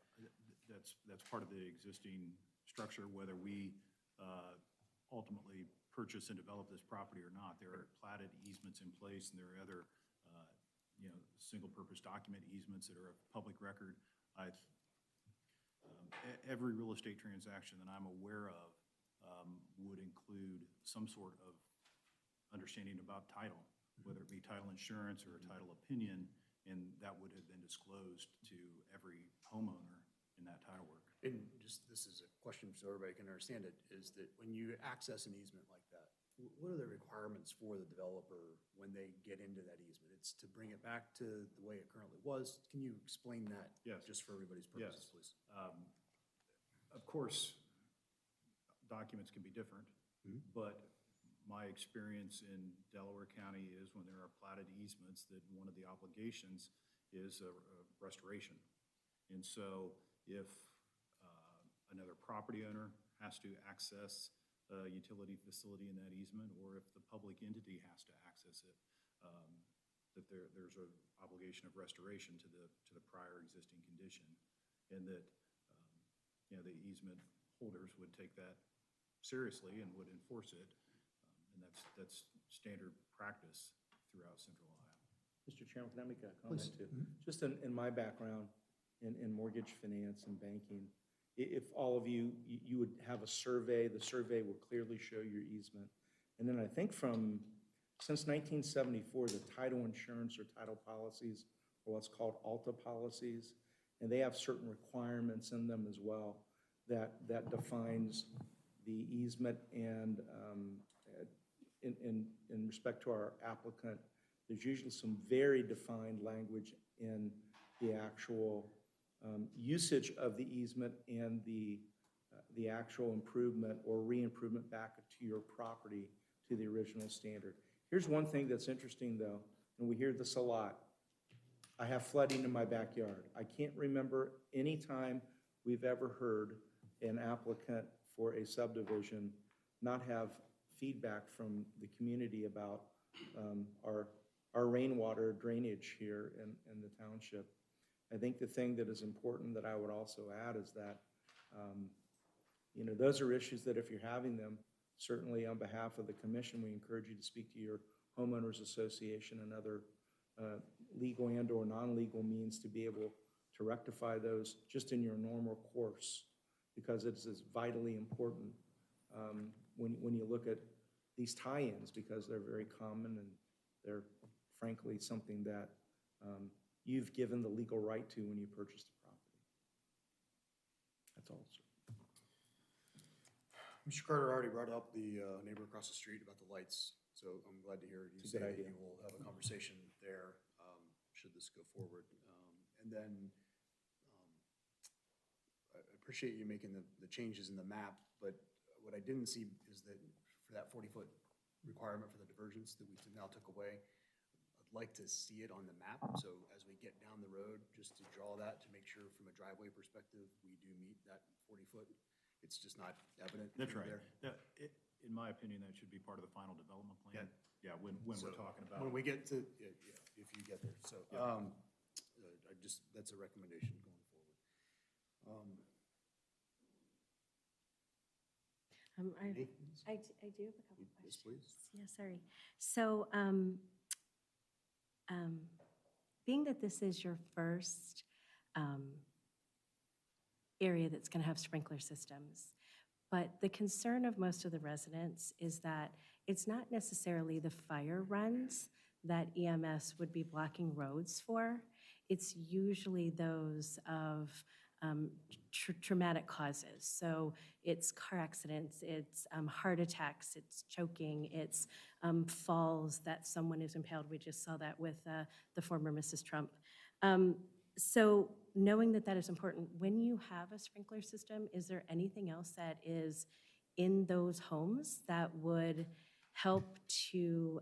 That's part of the existing structure, whether we ultimately purchase and develop this property or not. There are platted easements in place, and there are other single-purpose document easements that are of public record. Every real estate transaction that I'm aware of would include some sort of understanding about title, whether it be title insurance or a title opinion, and that would have been disclosed to every homeowner in that title work. And just, this is a question so everybody can understand it, is that when you access an easement like that, what are the requirements for the developer when they get into that easement? It's to bring it back to the way it currently was. Can you explain that? Yes. Just for everybody's purposes, Yes. please. Of course, documents can be different, but my experience in Delaware County is when there are platted easements, that one of the obligations is a restoration. And so if another property owner has to access a utility facility in that easement, or if the public entity has to access it, that there's an obligation of restoration to the prior existing condition, and that the easement holders would take that seriously and would enforce it, and that's standard practice throughout Central Ohio. Mr. Chairman, can I make a comment too? Just in my background in mortgage finance and banking, if all of you would have a survey, the survey will clearly show your easement. And then I think since 1974, the title insurance or title policies are what's called ALTA policies, and they have certain requirements in them as well that defines the easement. And in respect to our applicant, there's usually some very defined language in the actual usage of the easement and the actual improvement or re-improvement back to your property to the original standard. Here's one thing that's interesting though, and we hear this a lot. I have flooding in my backyard. I can't remember any time we've ever heard an applicant for a subdivision not have feedback from the community about our rainwater drainage here in the township. I think the thing that is important that I would also add is that, those are issues that if you're having them, certainly on behalf of the commission, we encourage you to speak to your homeowners association and other legal and or non-legal means to be able to rectify those just in your normal course, because it's as vitally important when you look at these tie-ins, because they're very common and they're frankly something that you've given the legal right to when you purchased the property. That's all, sir. Mr. Carter already brought up the neighbor across the street about the lights, so I'm glad to hear you It's a say good that idea. you will have a conversation there, should this go forward. And then I appreciate you making the changes in the map, but what I didn't see is that for that 40-foot requirement for the divergence that we now took away, I'd like to see it on the map. So as we get down the road, just to draw that to make sure from a driveway perspective, we do meet that 40-foot. It's just not evident. That's right. there. In my opinion, that should be part of the final development plan. Yeah, when So, we're talking about. When we get to, yeah, if you get there. So, that's a recommendation going forward. I do have a couple Yes, questions. please. Yeah, sorry. So, being that this is your first area that's going to have sprinkler systems, but the concern of most of the residents is that it's not necessarily the fire runs that EMS would be blocking roads for. It's usually those of traumatic causes. So it's car accidents, it's heart attacks, it's choking, it's falls that someone is impaled. We just saw that with the former Mrs. Trump. So knowing that that is important, when you have a sprinkler system, is there anything else that is in those homes that would help to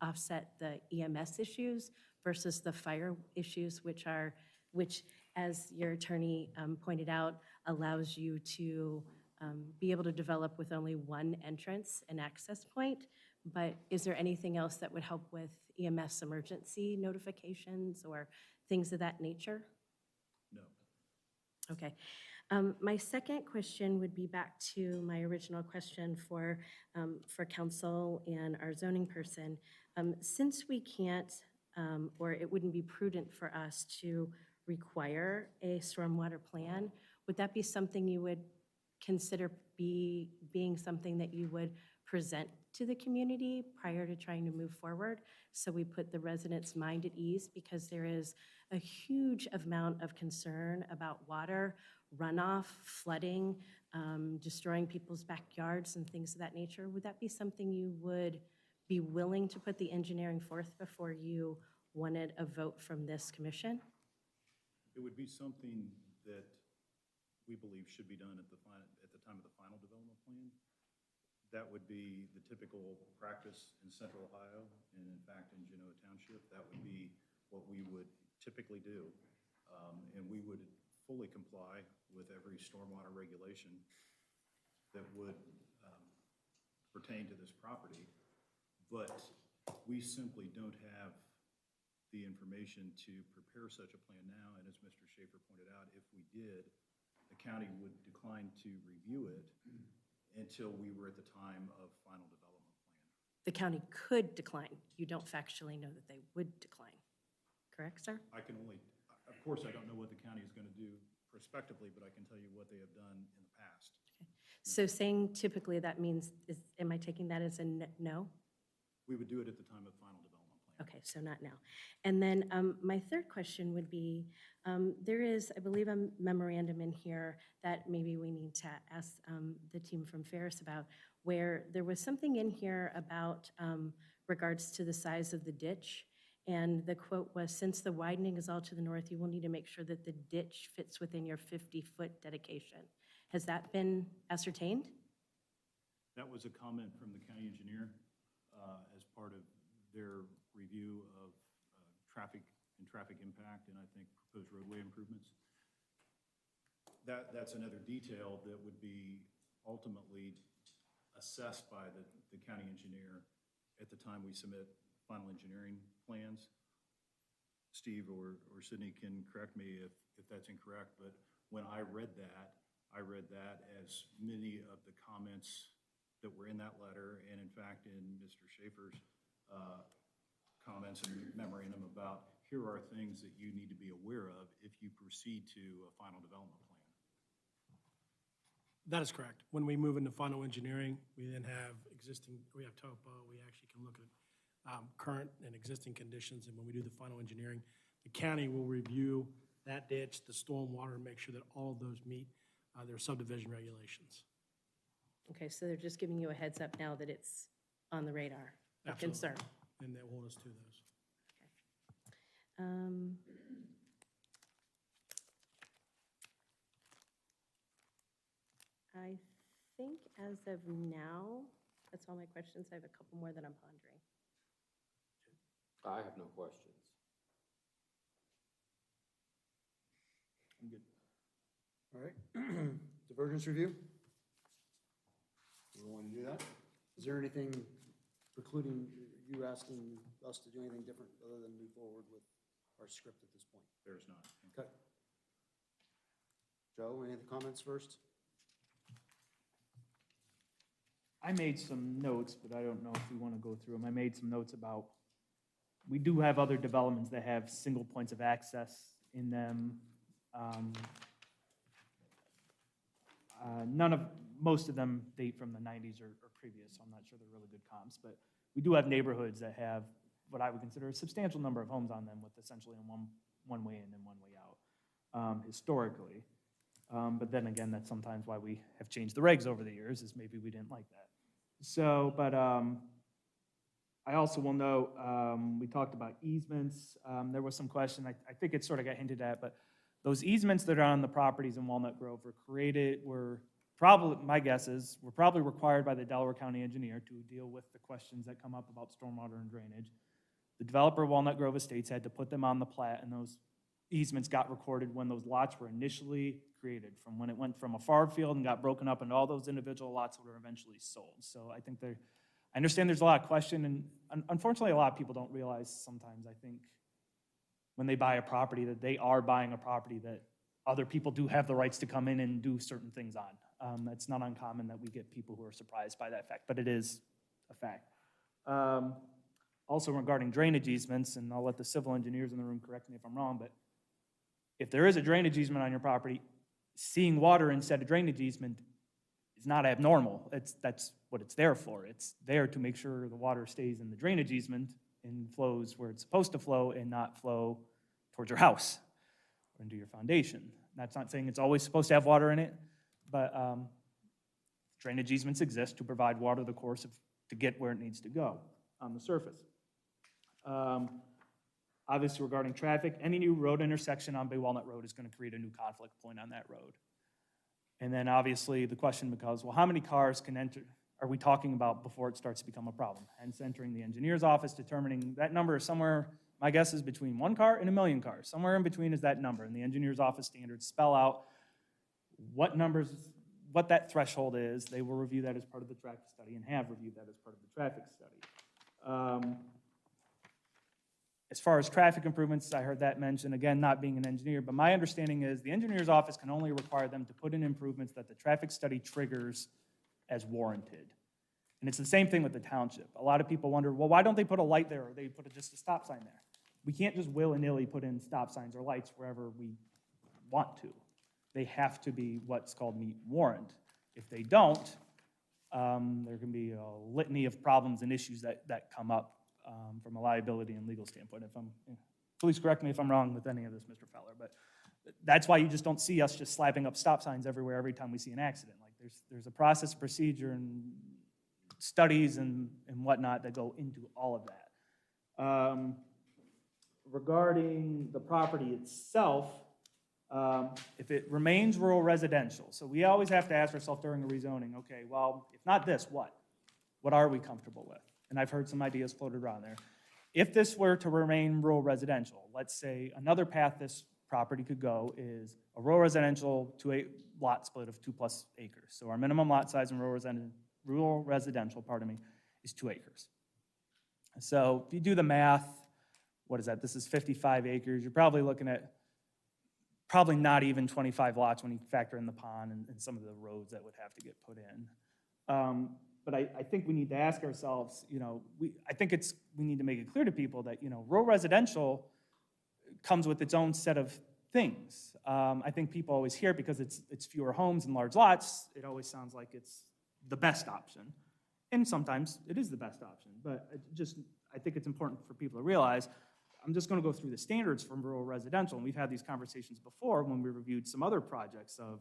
offset the EMS issues versus the fire issues, which, as your attorney pointed out, allows you to be able to develop with only one entrance and access point? But is there anything else that would help with EMS emergency notifications or things of that nature? No. Okay. My second question would be back to my original question for council and our zoning person. Since we can't or it wouldn't be prudent for us to require a stormwater plan. Would that be something you would consider being something that you would present to the community prior to trying to move forward? So we put the residents' mind at ease, because there is a huge amount of concern about water, runoff, flooding, destroying people's backyards and things of that nature. Would that be something you would be willing to put the engineering forth before you wanted a vote from this commission? It would be something that we believe should be done at the time of the final development plan. That would be the typical practice in Central Ohio, and in fact in Genoa Township. That would be what we would typically do. And we would fully comply with every stormwater regulation that would pertain to this property. But we simply don't have the information to prepare such a plan now. And as Mr. Schaefer pointed out, if we did, the county would decline to review it until we were at the time of final development plan. The county could decline. You don't factually know that they would decline. Correct, sir? I can only, of course, I don't know what the county is going to do prospectively, but I can tell you what they have done in the past. So saying typically, that means, am I taking that as a no? We would do it at the time of final development plan. Okay, so not now. And then my third question would be, there is, I believe, a memorandum in here that maybe we need to ask the team from Ferris about, where there was something in here about regards to the size of the ditch. And the quote was, "Since the widening is all to the north, you will need to make sure that the ditch fits within your 50-foot dedication." Has that been ascertained? That was a comment from the county engineer as part of their review of traffic and traffic impact, and I think proposed roadway improvements. That's another detail that would be ultimately assessed by the county engineer at the time we submit final engineering plans. Steve or Sydney can correct me if that's incorrect, but when I read that as many of the comments that were in that letter, and in fact in Mr. Schaefer's comments and memorandum about, here are things that you need to be aware of if you proceed to a final development plan. That is correct. When we move into final engineering, we then have we have topo, we actually can look at current and existing conditions, and when we do the final engineering, the county will review that ditch, the stormwater, and make sure that all of those meet their subdivision regulations. Okay, so they're just giving you a heads up now that it's on the radar, a Absolutely. concern. And they'll hold us to those. I think as of now, that's all my questions. I have a couple more that I'm pondering. I have no questions. I'm good. All right. Divergence review? We want to do that? Is there anything precluding you asking us to do anything different other than move forward with our script at this point? There's not. Okay. Joe, any other comments first? I made some notes, but I don't know if we want to go through them. I made some notes about, we do have other developments that have single points of access in them. Most of them date from the 90s or previous, so I'm not sure they're really good comps, but we do have neighborhoods that have what I would consider a substantial number of homes on them with essentially one way in and one way out, historically. But then again, that's sometimes why we have changed the regs over the years, is maybe we didn't like that. So, but I also will note, we talked about easements. There was some question, I think it sort of got hinted at, but those easements that are on the properties in Walnut Grove were probably, my guess is, were probably required by the Delaware County engineer to deal with the questions that come up about stormwater and drainage. The developer of Walnut Grove Estates had to put them on the plat, and those easements got recorded when those lots were initially created, from when it went from a farm field and got broken up into all those individual lots that were eventually sold. So I think I understand there's a lot of question, and unfortunately, a lot of people don't realize sometimes, I think, when they buy a property, that they are buying a property that other people do have the rights to come in and do certain things on. It's not uncommon that we get people who are surprised by that fact, but it is a fact. Also regarding drainage easements, and I'll let the civil engineers in the room correct me if I'm wrong, but if there is a drainage easement on your property, seeing water instead of drainage easement is not abnormal. That's what it's there for. It's there to make sure the water stays in the drainage easement and flows where it's supposed to flow and not flow towards your house or into your foundation. That's not saying it's always supposed to have water in it, but drainage easements exist to provide water the course to get where it needs to go on the surface. Obviously, regarding traffic, any new road intersection on Big Walnut Road is going to create a new conflict point on that road. And then obviously the question becomes, well, how many cars can enter, are we talking about before it starts to become a problem? Hence entering the engineer's office, determining that number is somewhere, my guess is between 1 car and 1 million cars. Somewhere in between is that number. And the engineer's office standards spell out what numbers, what that threshold is. They will review that as part of the traffic study and have reviewed that as part of the traffic study. As far as traffic improvements, I heard that mentioned, again, not being an engineer, but my understanding is the engineer's office can only require them to put in improvements that the traffic study triggers as warranted. And it's the same thing with the township. A lot of people wonder, well, why don't they put a light there or they put just a stop sign there? We can't just willy-nilly put in stop signs or lights wherever we want to. They have to be what's called meet warrant. If they don't, there can be a litany of problems and issues that come up from a liability and legal standpoint. Please correct me if I'm wrong with any of this, Mr. Feller, but that's why you just don't see us just slapping up stop signs everywhere every time we see an accident. Like there's a process, procedure, and studies and whatnot that go into all of that. Regarding the property itself, if it remains rural residential, so we always have to ask ourselves during a rezoning, okay, well, if not this, what? What are we comfortable with? And I've heard some ideas floated around there. If this were to remain rural residential, let's say another path this property could go is a rural residential to a lot split of 2+ acres. So our minimum lot size in rural residential, is 2 acres. So if you do the math, what is that? This is 55 acres. You're probably looking at probably not even 25 lots when you factor in the pond and some of the roads that would have to get put in. But I think we need to ask ourselves, I think we need to make it clear to people that, rural residential comes with its own set of things. I think people always hear it because it's fewer homes and large lots. It always sounds like it's the best option. And sometimes it is the best option. But I think it's important for people to realize, I'm just going to go through the standards from rural residential. And we've had these conversations before when we reviewed some other projects of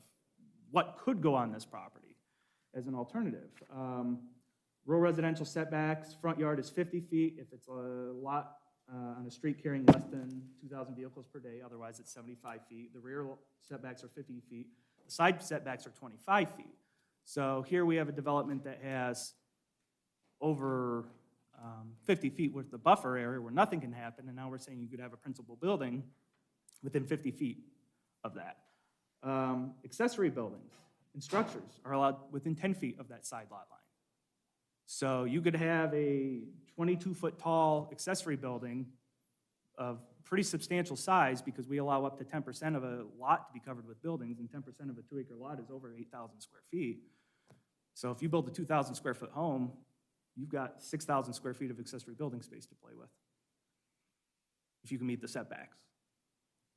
what could go on this property as an alternative. Rural residential setbacks, front yard is 50 feet if it's a lot on a street carrying less than 2,000 vehicles per day, otherwise it's 75 feet. The rear setbacks are 50 feet. The side setbacks are 25 feet. So here we have a development that has over 50 feet with the buffer area where nothing can happen, and now we're saying you could have a principal building within 50 feet of that. Accessory buildings and structures are allowed within 10 feet of that side lot line. So you could have a 22-foot tall accessory building of pretty substantial size because we allow up to 10% of a lot to be covered with buildings, and 10% of a 2-acre lot is over 8,000 square feet. So if you build a 2,000 square foot home, you've got 6,000 square feet of accessory building space to play with if you can meet the setbacks.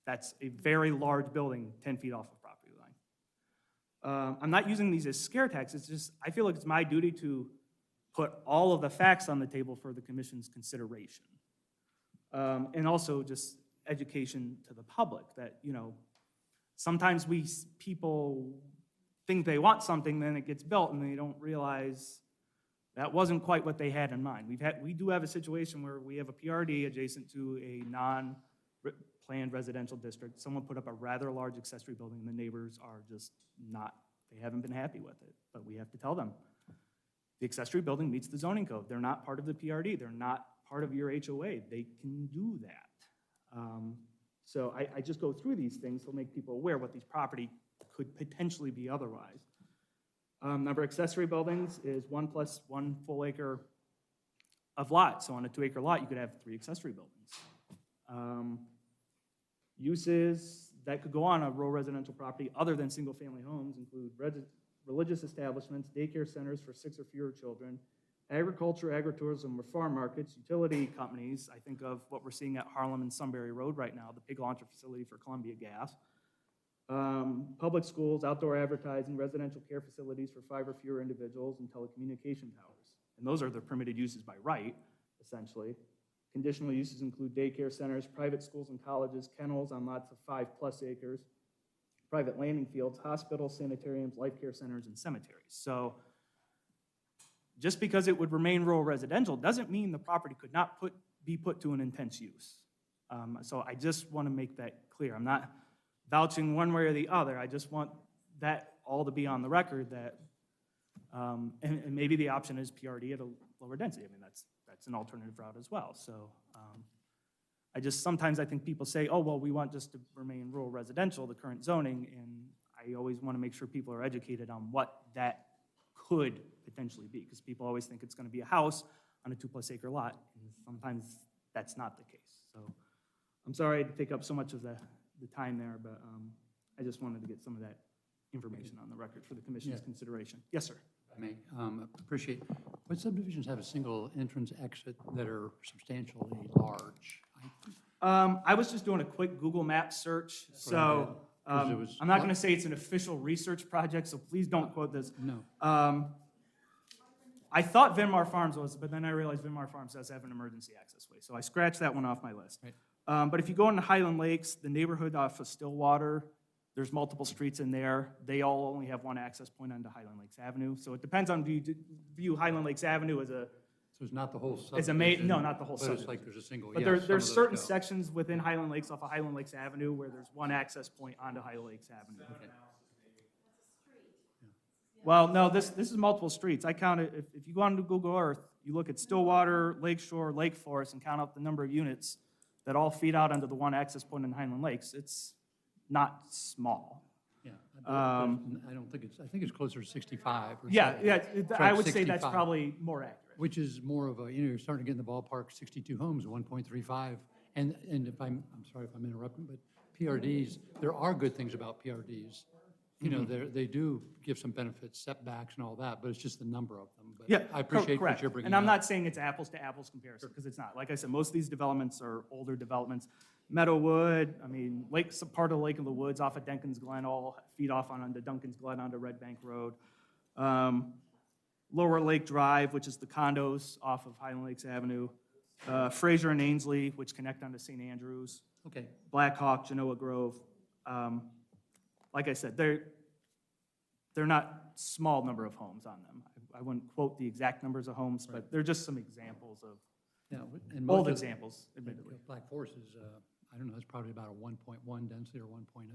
That's a very large building 10 feet off of property line. I'm not using these as scare tactics. It's just, I feel like it's my duty to put all of the facts on the table for the commission's consideration. And also just education to the public that, sometimes people think they want something, then it gets built and they don't realize that wasn't quite what they had in mind. We do have a situation where we have a PRD adjacent to a non-planned residential district. Someone put up a rather large accessory building, and the neighbors are just they haven't been happy with it. But we have to tell them, the accessory building meets the zoning code. They're not part of the PRD. They're not part of your HOA. They can do that. So I just go through these things to make people aware what these property could potentially be otherwise. Number of accessory buildings is 1 + 1 full acre of lot. So on a 2-acre lot, you could have 3 accessory buildings. Uses that could go on a rural residential property other than single-family homes include religious establishments, daycare centers for 6 or fewer children, agriculture, agritourism, or farm markets, utility companies. I think of what we're seeing at Harlem and Sunbury Road right now, the big launcher facility for Columbia Gas. Public schools, outdoor advertising, residential care facilities for 5 or fewer individuals, and telecommunication towers. And those are the permitted uses by right, essentially. Conditional uses include daycare centers, private schools and colleges, kennels on lots of 5+ acres, private landing fields, hospitals, sanitariums, life care centers, and cemeteries. So just because it would remain rural residential doesn't mean the property could not be put to an intense use. So I just want to make that clear. I'm not vouching one way or the other. I just want that all to be on the record that, and maybe the option is PRD at a lower density. I mean, that's an alternative route as well. So sometimes I think people say, oh, well, we want just to remain rural residential, the current zoning, and I always want to make sure people are educated on what that could potentially be, because people always think it's going to be a house on a 2+ acre lot, and sometimes that's not the case. So I'm sorry to take up so much of the time there, but I just wanted to get some of that information on the record for the commission's consideration. Yes, sir. I may appreciate, what subdivisions have a single entrance exit that are substantially large? I was just doing a quick Google Maps search, so I'm not going to say it's an official research project, so please don't quote this. No. I thought Vinmar Farms was, but then I realized Vinmar Farms does have an emergency access way, so I scratched that one off my list. Right. But if you go into Highland Lakes, the neighborhood off of Stillwater, there's multiple streets in there. They all only have one access point onto Highland Lakes Avenue. So it depends on, do you view Highland Lakes Avenue as a... So it's not the whole As subdivision? no, not the whole But subdivision. it's like there's a single, But yes, there's some of certain those go. sections within Highland Lakes off of Highland Lakes Avenue where there's one access point onto Highland Lakes Avenue. Okay. Well, no, this is multiple streets. I counted, if you go onto Google Earth, you look at Stillwater, Lakeshore, Lake Forest, and count up the number of units that all feed out onto the one access point in Highland Lakes, it's not small. Yeah, I don't think it's, I think it's closer to 65 or Yeah, something. yeah, It's I like would say that's 65, probably more accurate. which is more of a, you're starting to get in the ballpark, 62 homes, 1.35. And if I'm sorry if I'm interrupting, but PRDs, there are good things about PRDs. You know, they do give some benefits, setbacks and all that, but it's just the number of them. But Yeah, I appreciate correct. what you're bringing And I'm up. not saying it's apples to apples comparison, because it's not. Like I said, most of these developments are older developments. Meadowwood, I mean, some part of Lake of the Woods off of Duncan's Glen, all feed off onto Duncan's Glen onto Red Bank Road. Lower Lake Drive, which is the condos off of Highland Lakes Avenue. Fraser and Ainsley, which connect onto St. Andrews. Okay. Black Hawk, Genoa Grove. Like I said, they're not small number of homes on them. I wouldn't quote the exact numbers of homes, but they're just some examples of, Yeah, and most old of- examples, admittedly. Black Forest is, I don't know, it's probably about a 1.1 density or 1.0.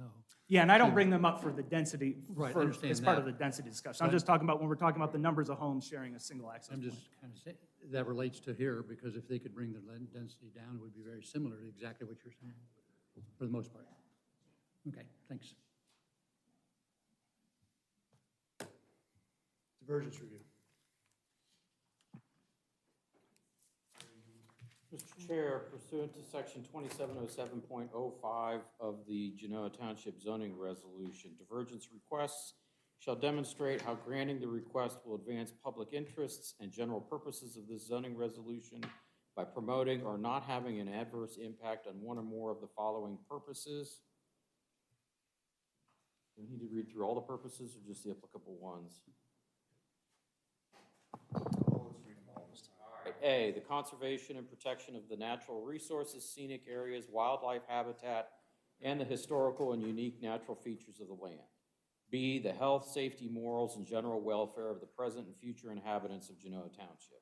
Yeah, and I don't bring them up for the density, Right, I for, understand as part that. of the density discussion. I'm But- just talking about when we're talking about the numbers of homes sharing a single access I'm point. just kind of saying, that relates to here, because if they could bring the density down, it would be very similar to exactly what you're saying, for the most part. Okay, thanks. Divergence review. Mr. Chair, pursuant to section 2707.05 of the Genoa Township zoning resolution, divergence requests shall demonstrate how granting the request will advance public interests and general purposes of this zoning resolution by promoting or not having an adverse impact on one or more of the following purposes. Do we need to read through all the purposes or just the applicable ones? A, the conservation and protection of the natural resources, scenic areas, wildlife habitat, and the historical and unique natural features of the land. B, the health, safety, morals, and general welfare of the present and future inhabitants of Genoa Township.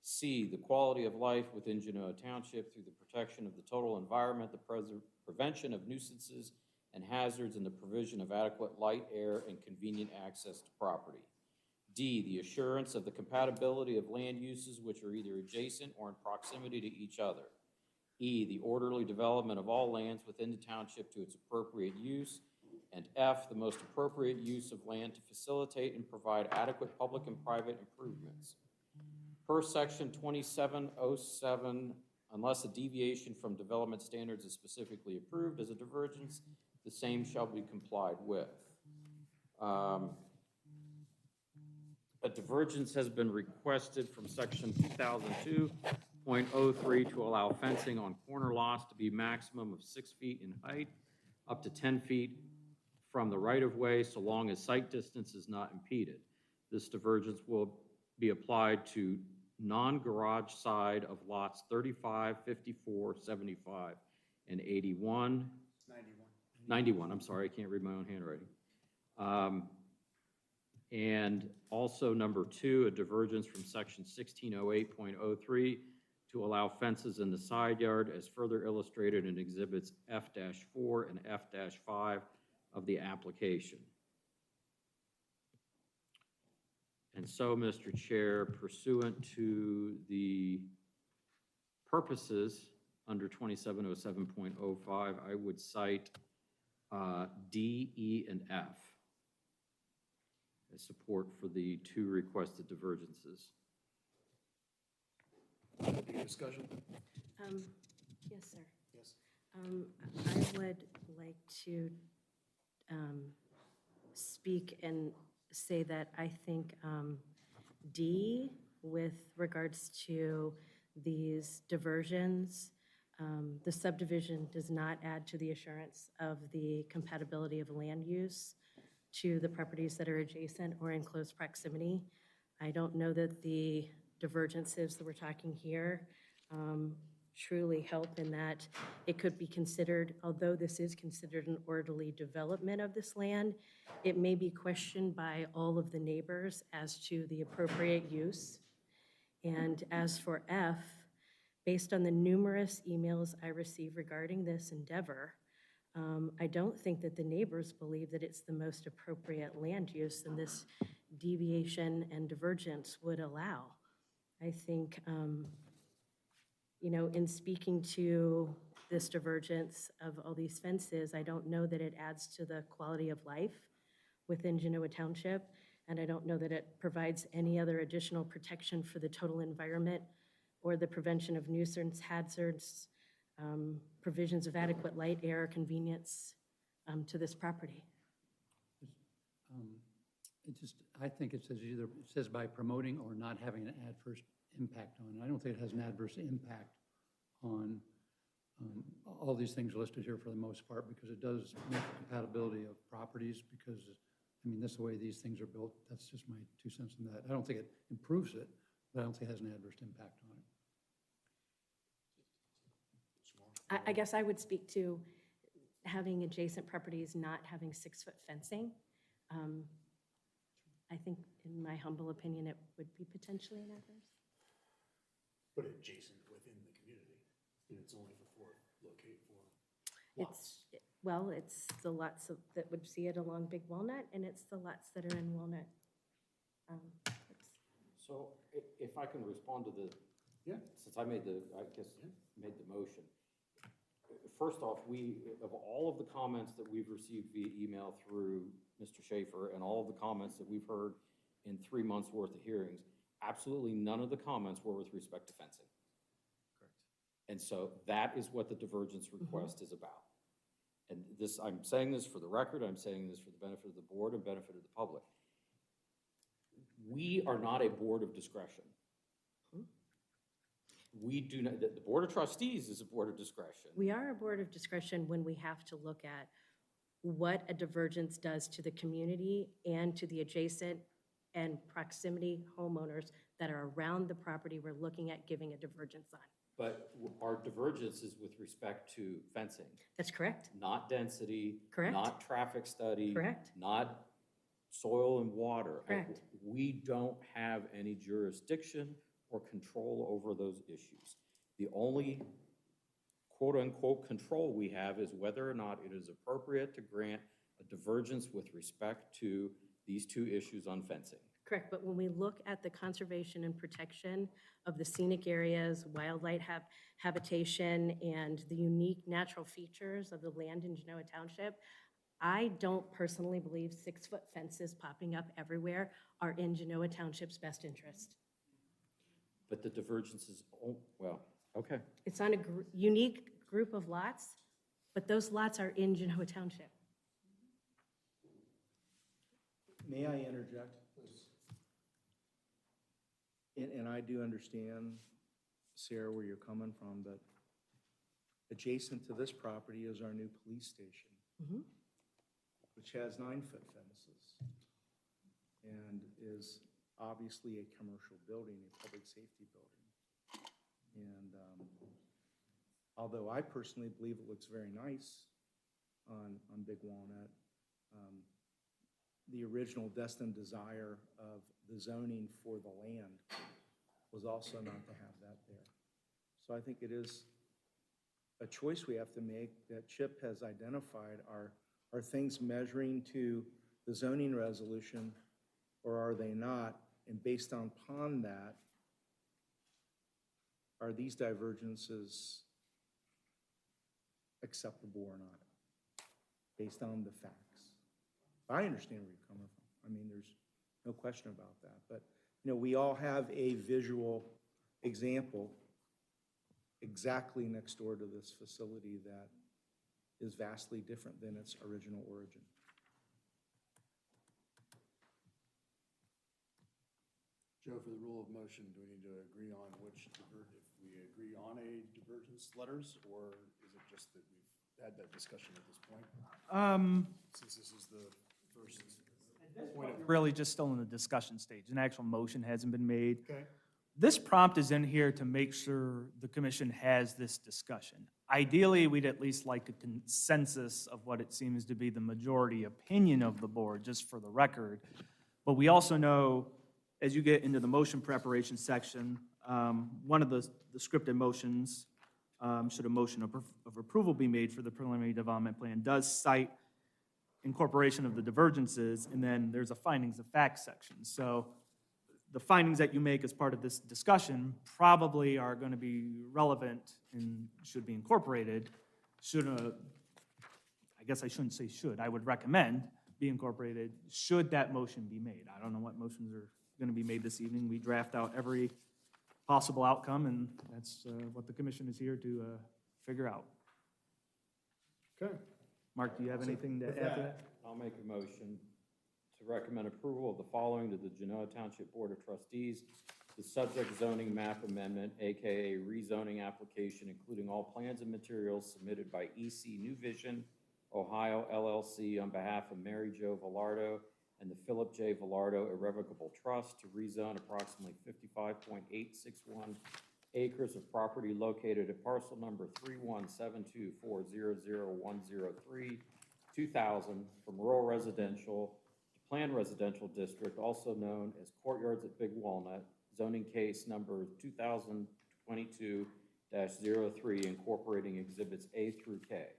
C, the quality of life within Genoa Township through the protection of the total environment, the prevention of nuisances and hazards, and the provision of adequate light, air, and convenient access to property. D, the assurance of the compatibility of land uses which are either adjacent or in proximity to each other. E, the orderly development of all lands within the township to its appropriate use. And F, the most appropriate use of land to facilitate and provide adequate public and private improvements. Per section 2707, unless a deviation from development standards is specifically approved as a divergence, the same shall be complied with. a divergence has been requested from section 2002.03 to allow fencing on corner lots to be maximum of 6 feet in height, up to 10 feet from the right-of-way, so long as site distance is not impeded. This divergence will be applied to non-garage side of lots 35, 54, 75, and 81. 91, I'm sorry, I can't read my own handwriting. And also number 2, a divergence from section 1608.03 to allow fences in the side yard as further illustrated in exhibits F-4 and F-5 of the application. And so, Mr. Chair, pursuant to the purposes under 2707.05, I would cite D, E, and F as support for the 2 requested divergences. Any discussion? Yes, sir. Yes. I would like to speak and say that I think D, with regards to these diversions, the subdivision does not add to the assurance of the compatibility of land use to the properties that are adjacent or in close proximity. I don't know that the divergences that we're talking here truly help in that it could be considered, although this is considered an orderly development of this land, it may be questioned by all of the neighbors as to the appropriate use. And as for F, based on the numerous emails I receive regarding this endeavor, I don't think that the neighbors believe that it's the most appropriate land use and this deviation and divergence would allow. I think, you know, in speaking to this divergence of all these fences, I don't know that it adds to the quality of life within Genoa Township, and I don't know that it provides any other additional protection for the total environment or the prevention of nuisance hazards, provisions of adequate light, air, convenience to this property. I think it says by promoting or not having an adverse impact on. I don't think it has an adverse impact on all these things listed here for the most part, because it does make compatibility of properties, because, I mean, that's the way these things are built. That's just my 2 cents on that. I don't think it improves it, but I don't think it has an adverse impact on it. I guess I would speak to having adjacent properties not having 6-foot fencing. I think, in my humble opinion, it would be potentially an adverse. But adjacent within the community, and it's only for lots. Well, it's the lots that would see it along Big Walnut, and it's the lots that are in Walnut. So if I can respond to the, since I made the motion. First off, of all of the comments that we've received via email through Mr. Schaefer and all of the comments that we've heard in 3 months' worth of hearings, absolutely none of the comments were with respect to fencing. Correct. And so that is what the divergence request is about. And this, I'm saying this for the record, I'm saying this for the benefit of the board and benefit of the public. We are not a board of discretion. We do not, the Board of Trustees is a board of discretion. We are a board of discretion when we have to look at what a divergence does to the community and to the adjacent and proximity homeowners that are around the property we're looking at giving a divergence on. But our divergence is with respect to fencing. That's correct. Not density. Correct. Not traffic study. Correct. Not soil and water. Correct. We don't have any jurisdiction or control over those issues. The only quote-unquote control we have is whether or not it is appropriate to grant a divergence with respect to these 2 issues on fencing. Correct, but when we look at the conservation and protection of the scenic areas, wildlife habitation, and the unique natural features of the land in Genoa Township, I don't personally believe 6-foot fences popping up everywhere are in Genoa Township's best interest. But the divergence is, well, okay. It's on a unique group of lots, but those lots are in Genoa Township. May I interject? And I do understand, Sarah, where you're coming from, but adjacent to this property is our new police station, which has 9-foot fences and is obviously a commercial building, a public safety building. And although I personally believe it looks very nice on Big Walnut, the original destined desire of the zoning for the land was also not to have that there. So I think it is a choice we have to make that Chip has identified. Are things measuring to the zoning resolution, or are they not? And based upon that, are these divergences acceptable or not, based on the facts? I understand where you're coming from. I mean, there's no question about that. But, you know, we all have a visual example exactly next door to this facility that is vastly different than its original origin. Joe, for the rule of motion, do we need to agree on which, if we agree on a divergence letters, or is it just that we've had that discussion at this point? Since this is the first point of. Really just still in the discussion stage. An actual motion hasn't been made. Okay. This prompt is in here to make sure the commission has this discussion. Ideally, we'd at least like a consensus of what it seems to be the majority opinion of the board, just for the record. But we also know, as you get into the motion preparation section, one of the scripted motions, should a motion of approval be made for the preliminary development plan, does cite incorporation of the divergences, and then there's a findings of fact section. So the findings that you make as part of this discussion probably are going to be relevant and should be incorporated. I guess I shouldn't say should, I would recommend be incorporated should that motion be made. I don't know what motions are going to be made this evening. We draft out every possible outcome, and that's what the commission is here to figure out. Okay. Mark, do you have anything to add to that? I'll make a motion to recommend approval of the following to the Genoa Township Board of Trustees. The subject zoning map amendment, AKA rezoning application, including all plans and materials submitted by EC New Vision, Ohio LLC on behalf of Mary Jo Velardo and the Philip J. Velardo Irrevocable Trust to rezone approximately 55.861 acres of property located at parcel number 31724000103-2000 from rural residential to planned residential district, also known as Courtyards at Big Walnut, zoning case number 2022-03, incorporating exhibits A through K.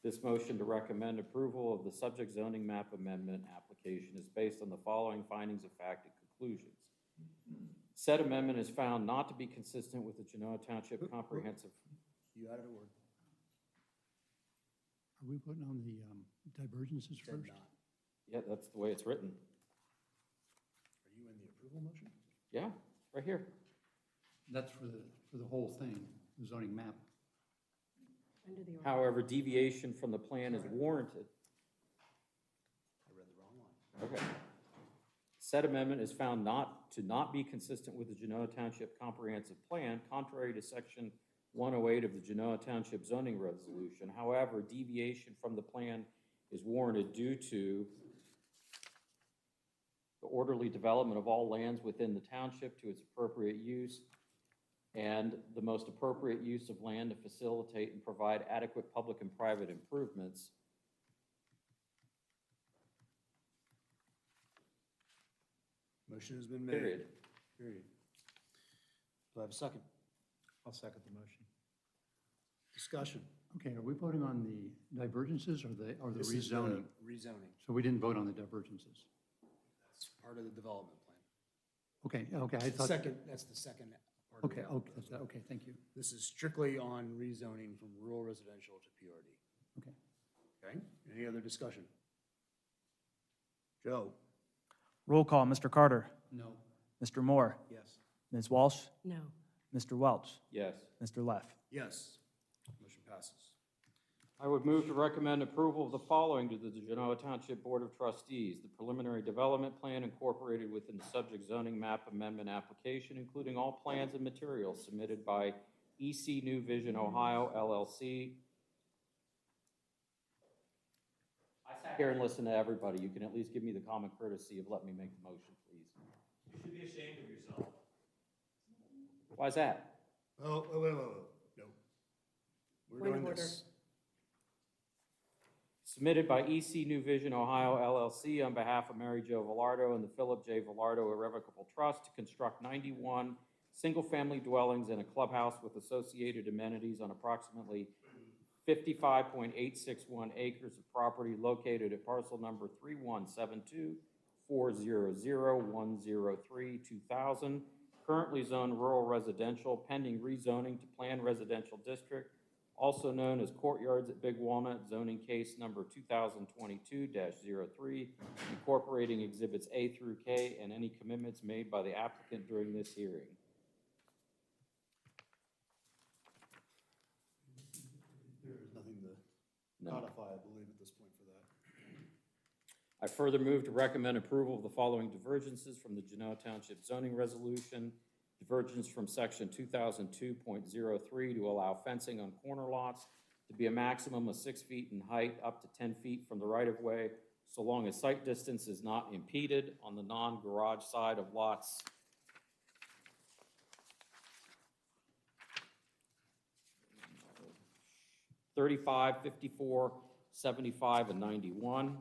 This motion to recommend approval of the subject zoning map amendment application is based on the following findings of fact and conclusions. Said amendment is found not to be consistent with the Genoa Township Comprehensive. You added a word. Are we putting on the divergences Said first? not. Yeah, that's the way it's written. Are you in the approval motion? Yeah, right here. That's for the whole thing, the zoning map. Under the ordinance. However, deviation from the plan is warranted. I read the wrong line. Okay. Said amendment is found not to be consistent with the Genoa Township Comprehensive Plan, contrary to section 108 of the Genoa Township zoning resolution. However, deviation from the plan is warranted due to the orderly development of all lands within the township to its appropriate use, and the most appropriate use of land to facilitate and provide adequate public and private improvements. Motion has been made. Period. Period. Do I have a second? I'll second the motion. Discussion. Okay, are we voting on the divergences or the This is the rezoning? Rezoning. So we didn't vote on the divergences? That's part of the development plan. Okay, I thought. That's the second part of the Okay, development. okay, thank you. This is strictly on rezoning from rural residential to PRD. Okay. Okay, any other discussion? Joe? Roll call, Mr. Carter. No. Mr. Moore. Yes. Ms. Walsh. No. Mr. Welch. Yes. Mr. Leff. Yes. Motion passes. I would move to recommend approval of the following to the Genoa Township Board of Trustees. The preliminary development plan incorporated within the subject zoning map amendment application, including all plans and materials submitted by EC New Vision Ohio LLC. I sat here and listened to everybody. You can at least give me the common courtesy of letting me make the motion, please. You should be ashamed of yourself. Why is that? Oh, no. We're Point of doing order. this. Submitted by EC New Vision Ohio LLC on behalf of Mary Jo Velardo and the Philip J. Velardo Irrevocable Trust to construct 91 single-family dwellings and a clubhouse with associated amenities on approximately 55.861 acres of property located at parcel number 3172-400-103-2000, currently zoned rural residential, pending rezoning to planned residential district, also known as Courtyards at Big Walnut, zoning case number 2022-03, incorporating exhibits A through K and any commitments made by the applicant during this hearing. There's nothing to No. codify, I believe, at this point for that. I further move to recommend approval of the following divergences from the Genoa Township zoning resolution. Divergence from section 2002.03 to allow fencing on corner lots to be a maximum of 6 feet in height up to 10 feet from the right-of-way, so long as sight distance is not impeded on the non-garage side of lots 35, 54, 75, and 91,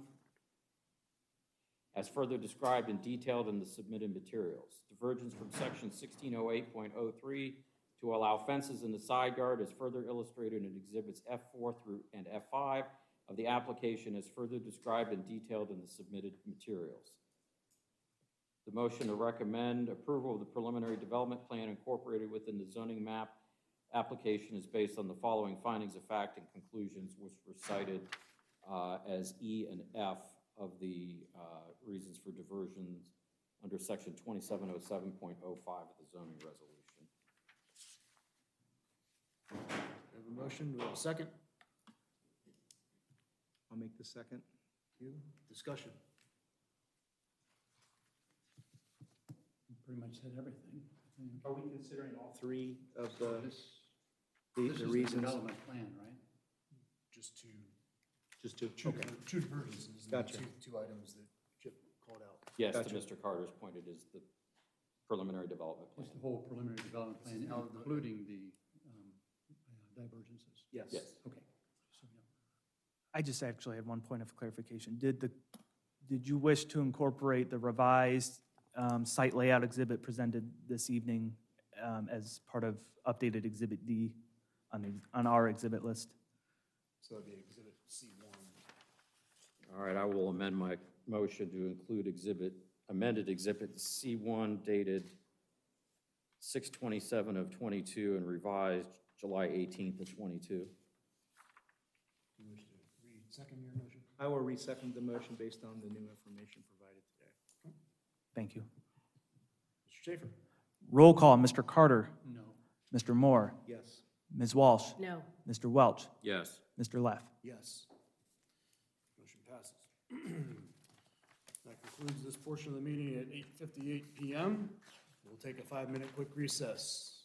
as further described and detailed in the submitted materials. Divergence from section 1608.03 to allow fences in the side yard as further illustrated in exhibits F4 through and F5 of the application as further described and detailed in the submitted materials. The motion to recommend approval of the preliminary development plan incorporated within the zoning map application is based on the following findings of fact and conclusions, which were cited as E and F of the reasons for diversions under section 2707.05 of the zoning resolution. We have a motion, do we have a second? I'll make the second. You, discussion. You pretty much said everything. Are we considering all three of the This is the reasons? development plan, right? Just two. Just two, Two, okay. two divergences, and Gotcha. two items that Chip called out. Yes, Gotcha. to Mr. Carter's point, it is the preliminary development plan. Just the whole preliminary development plan, including the divergences. Yes. Yes. Okay. So, yeah. I just actually had one point of clarification. Did you wish to incorporate the revised site layout exhibit presented this evening as part of updated Exhibit D on our exhibit list? So that'd be exhibit C1. All right, I will amend my motion to include amended exhibit C1 dated 6/27 of 22 and revised July 18th of 22. You wish to re-second your motion? I will re-second the motion based on the new information provided today. Thank you. Mr. Schaefer? Roll call, Mr. Carter. No. Mr. Moore. Yes. Ms. Walsh. No. Mr. Welch. Yes. Mr. Leff. Yes. Motion passes. That concludes this portion of the meeting at 8:58 PM. We'll take a 5-minute quick recess.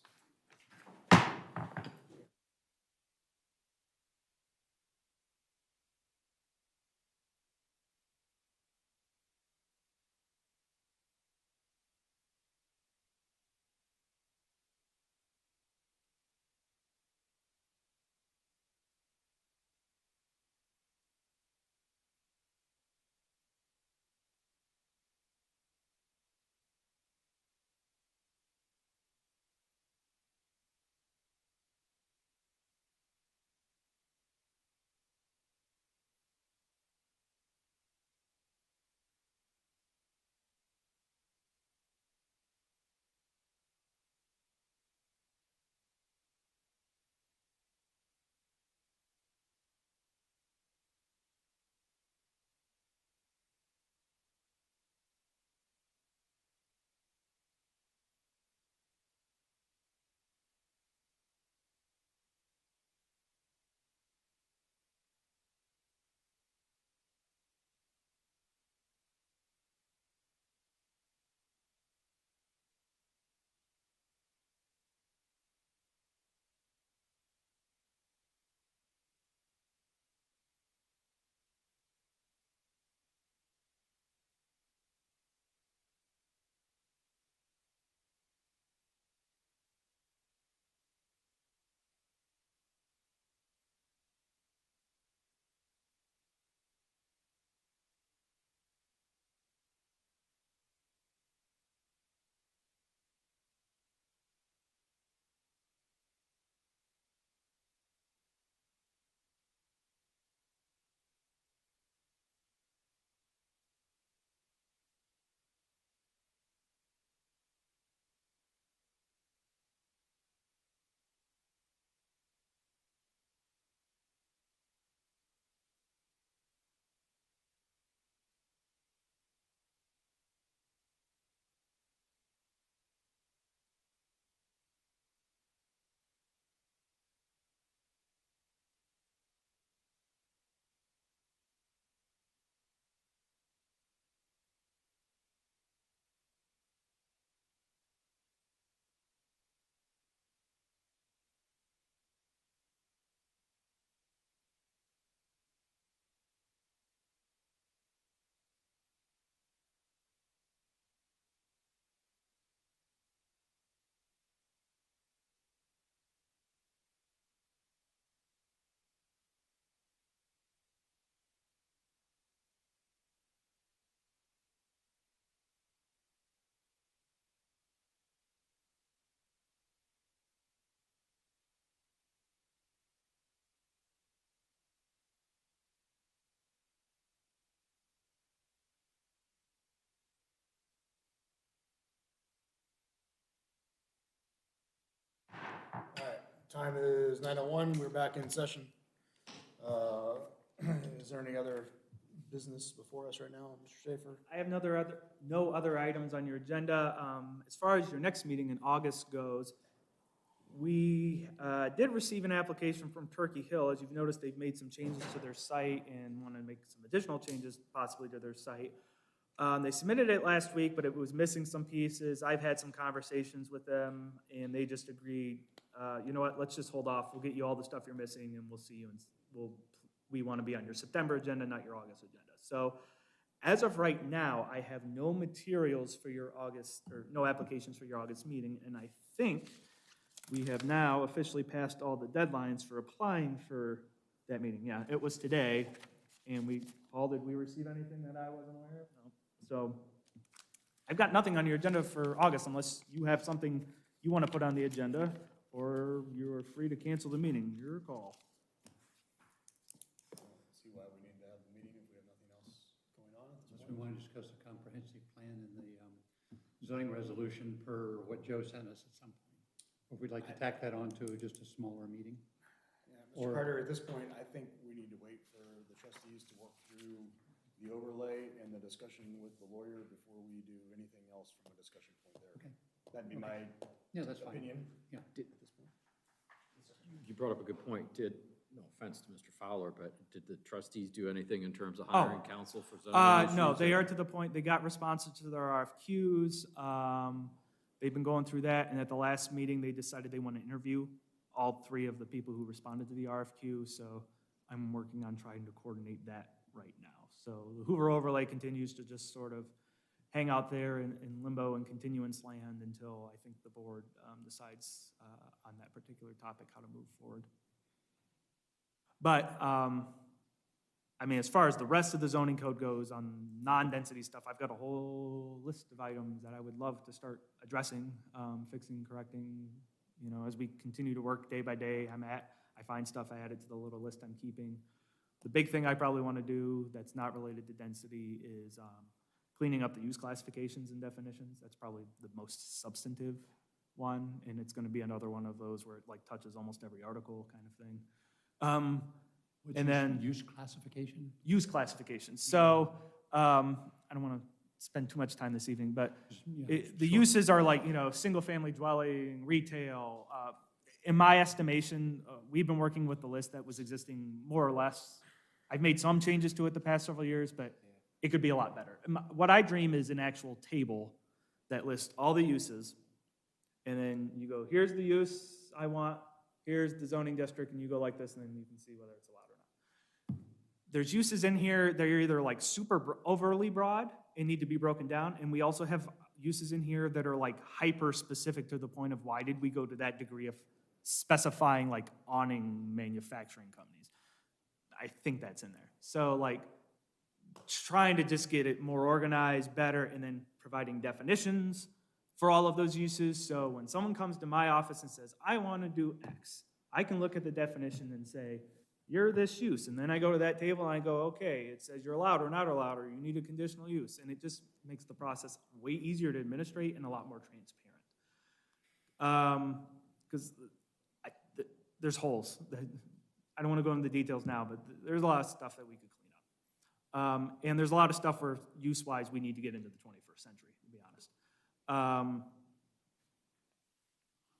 Time is 9:01, we're back in session. Is there any other business before us right now, Mr. Schaefer? I have no other items on your agenda. As far as your next meeting in August goes, we did receive an application from Turkey Hill. As you've noticed, they've made some changes to their site and want to make some additional changes possibly to their site. They submitted it last week, but it was missing some pieces. I've had some conversations with them, and they just agreed, you know what, let's just hold off. We'll get you all the stuff you're missing, and we'll see you, and we want to be on your September agenda, not your August agenda. So as of right now, I have no materials for your August, or no applications for your August meeting, and I think we have now officially passed all the deadlines for applying for that meeting. Yeah, it was today, and Paul, did we receive anything that I wasn't aware of? No. So I've got nothing on your agenda for August unless you have something you want to put on the agenda, or you're free to cancel the meeting. Your call. See why we need to have the meeting if we have nothing else going on. Unless we want to discuss the comprehensive plan and the zoning resolution per what Joe sent us at some point. Or if we'd like to tack that on to just a smaller meeting. Yeah, Mr. Carter, at this point, I think we need to wait for the trustees to work through the overlay and the discussion with the lawyer before we do anything else from a discussion point there. Okay. That'd be my That's fine. opinion. Yeah. At this point. You brought up a good point. No offense to Mr. Fowler, but did the trustees do anything in terms of hiring counsel for zoning issues? No, they are to the point, they got responses to their RFQs. They've been going through that, and at the last meeting, they decided they want to interview all three of the people who responded to the RFQ, so I'm working on trying to coordinate that right now. So the Hoover overlay continues to just sort of hang out there in limbo and continuance land until I think the board decides on that particular topic how to move forward. But, I mean, as far as the rest of the zoning code goes on non-density stuff, I've got a whole list of items that I would love to start addressing, fixing, correcting, you know, as we continue to work day by day. I find stuff, I add it to the little list I'm keeping. The big thing I probably want to do that's not related to density is cleaning up the use classifications and definitions. That's probably the most substantive one, and it's going to be another one of those where it like touches almost every article kind of thing. And then Use classification? use classifications. So I don't want to spend too much time this evening, but the uses are like, you know, single-family dwelling, retail. In my estimation, we've been working with the list that was existing more or less. I've made some changes to it the past several years, but it could be a lot better. What I dream is an actual table that lists all the uses, and then you go, here's the use I want, here's the zoning district, and you go like this, and then you can see whether it's allowed or not. There's uses in here that are either like super overly broad and need to be broken down, and we also have uses in here that are like hyper-specific to the point of why did we go to that degree of specifying like awning manufacturing companies. I think that's in there. So like trying to just get it more organized, better, and then providing definitions for all of those uses. So when someone comes to my office and says, I want to do X, I can look at the definition and say, you're this use. And then I go to that table and I go, okay, it says you're allowed or not allowed, or you need a conditional use. And it just makes the process way easier to administrate and a lot more transparent. Because there's holes. I don't want to go into the details now, but there's a lot of stuff that we could clean up. And there's a lot of stuff where use-wise we need to get into the 21st century, to be honest.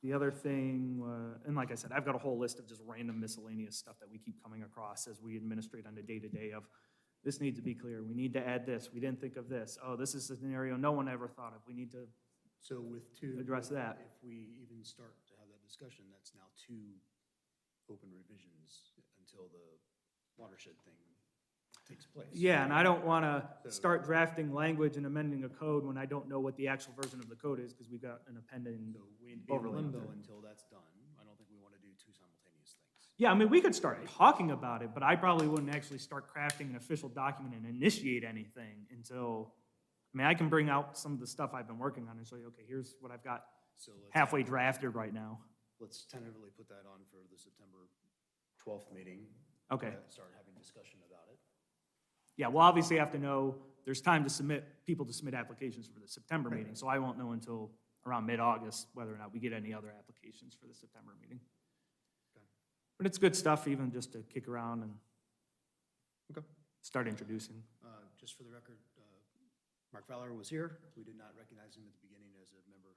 The other thing, and like I said, I've got a whole list of just random miscellaneous stuff that we keep coming across as we administrate on the day-to-day of, this needs to be clear, we need to add this, we didn't think of this, oh, this is a scenario no one ever thought of, we need to address that. If we even start to have that discussion, that's now 2 open revisions until the watershed thing takes place. Yeah, and I don't want to start drafting language and amending a code when I don't know what the actual version of the code is, because we've got an appending overlay. Limbo until that's done. I don't think we want to do 2 simultaneous things. Yeah, I mean, we could start talking about it, but I probably wouldn't actually start crafting an official document and initiate anything until, I mean, I can bring out some of the stuff I've been working on and show you, okay, here's what I've got halfway drafted right now. Let's tentatively put that on for the September 12th meeting. Okay. Start having discussion about it. Yeah, we'll obviously have to know, there's time to submit, people to submit applications for the September meeting, so I won't know until around mid-August whether or not we get any other applications for the September meeting. But it's good stuff even just to kick around and Okay. start introducing. Just for the record, Mark Fowler was here. We did not recognize him at the beginning as a member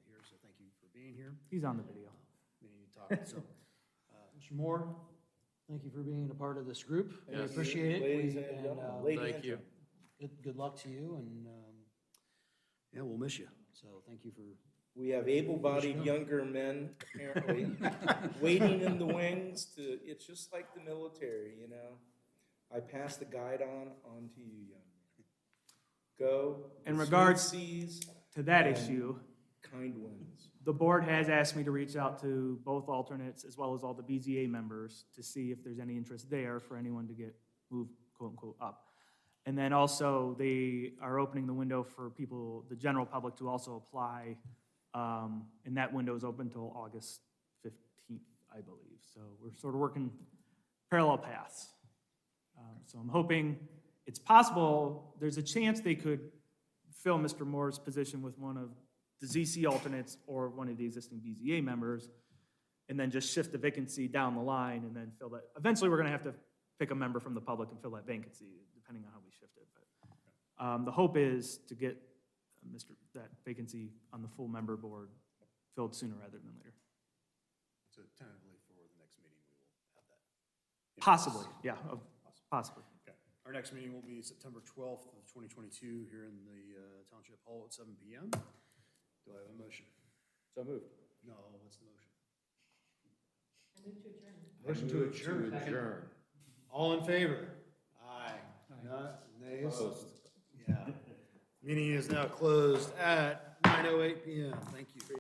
here, so thank you for being here. He's on the video. Meaning to talk, so. Mr. Moore, thank you for being a part of this group. We appreciate it. Ladies We- and gentlemen. Ladies Ladies and and gentlemen. Good luck to you, and, yeah, we'll miss you. So thank you for, We have able-bodied younger men apparently waiting in the wings to, it's just like the military, you know? I pass the guide on to you, young man. Go. In with regards smooth seas to that and issue, kind winds. the board has asked me to reach out to both alternates as well as all the BZA members to see if there's any interest there for anyone to get moved, quote unquote, up. And then also, they are opening the window for people, the general public, to also apply. And that window is open until August 15th, I believe. So we're sort of working parallel paths. So I'm hoping it's possible, there's a chance they could fill Mr. Moore's position with one of the ZC alternates or one of the existing BZA members, and then just shift the vacancy down the line and then fill that. Eventually, we're going to have to pick a member from the public and fill that vacancy, depending on how we shift it. But the hope is to get that vacancy on the full member board filled sooner rather than later. so tentatively for the next meeting, we will have that. Possibly, yeah, possibly. Okay. Our next meeting will be September 12th of 2022 here in the Township Hall at 7 p.m. Do I have a motion? So moved. No, what's the motion? Motion to adjourn. All in favor? Aye. Nays? Opposed. Yeah. Meeting is now closed at 9:08 p.m. Thank you.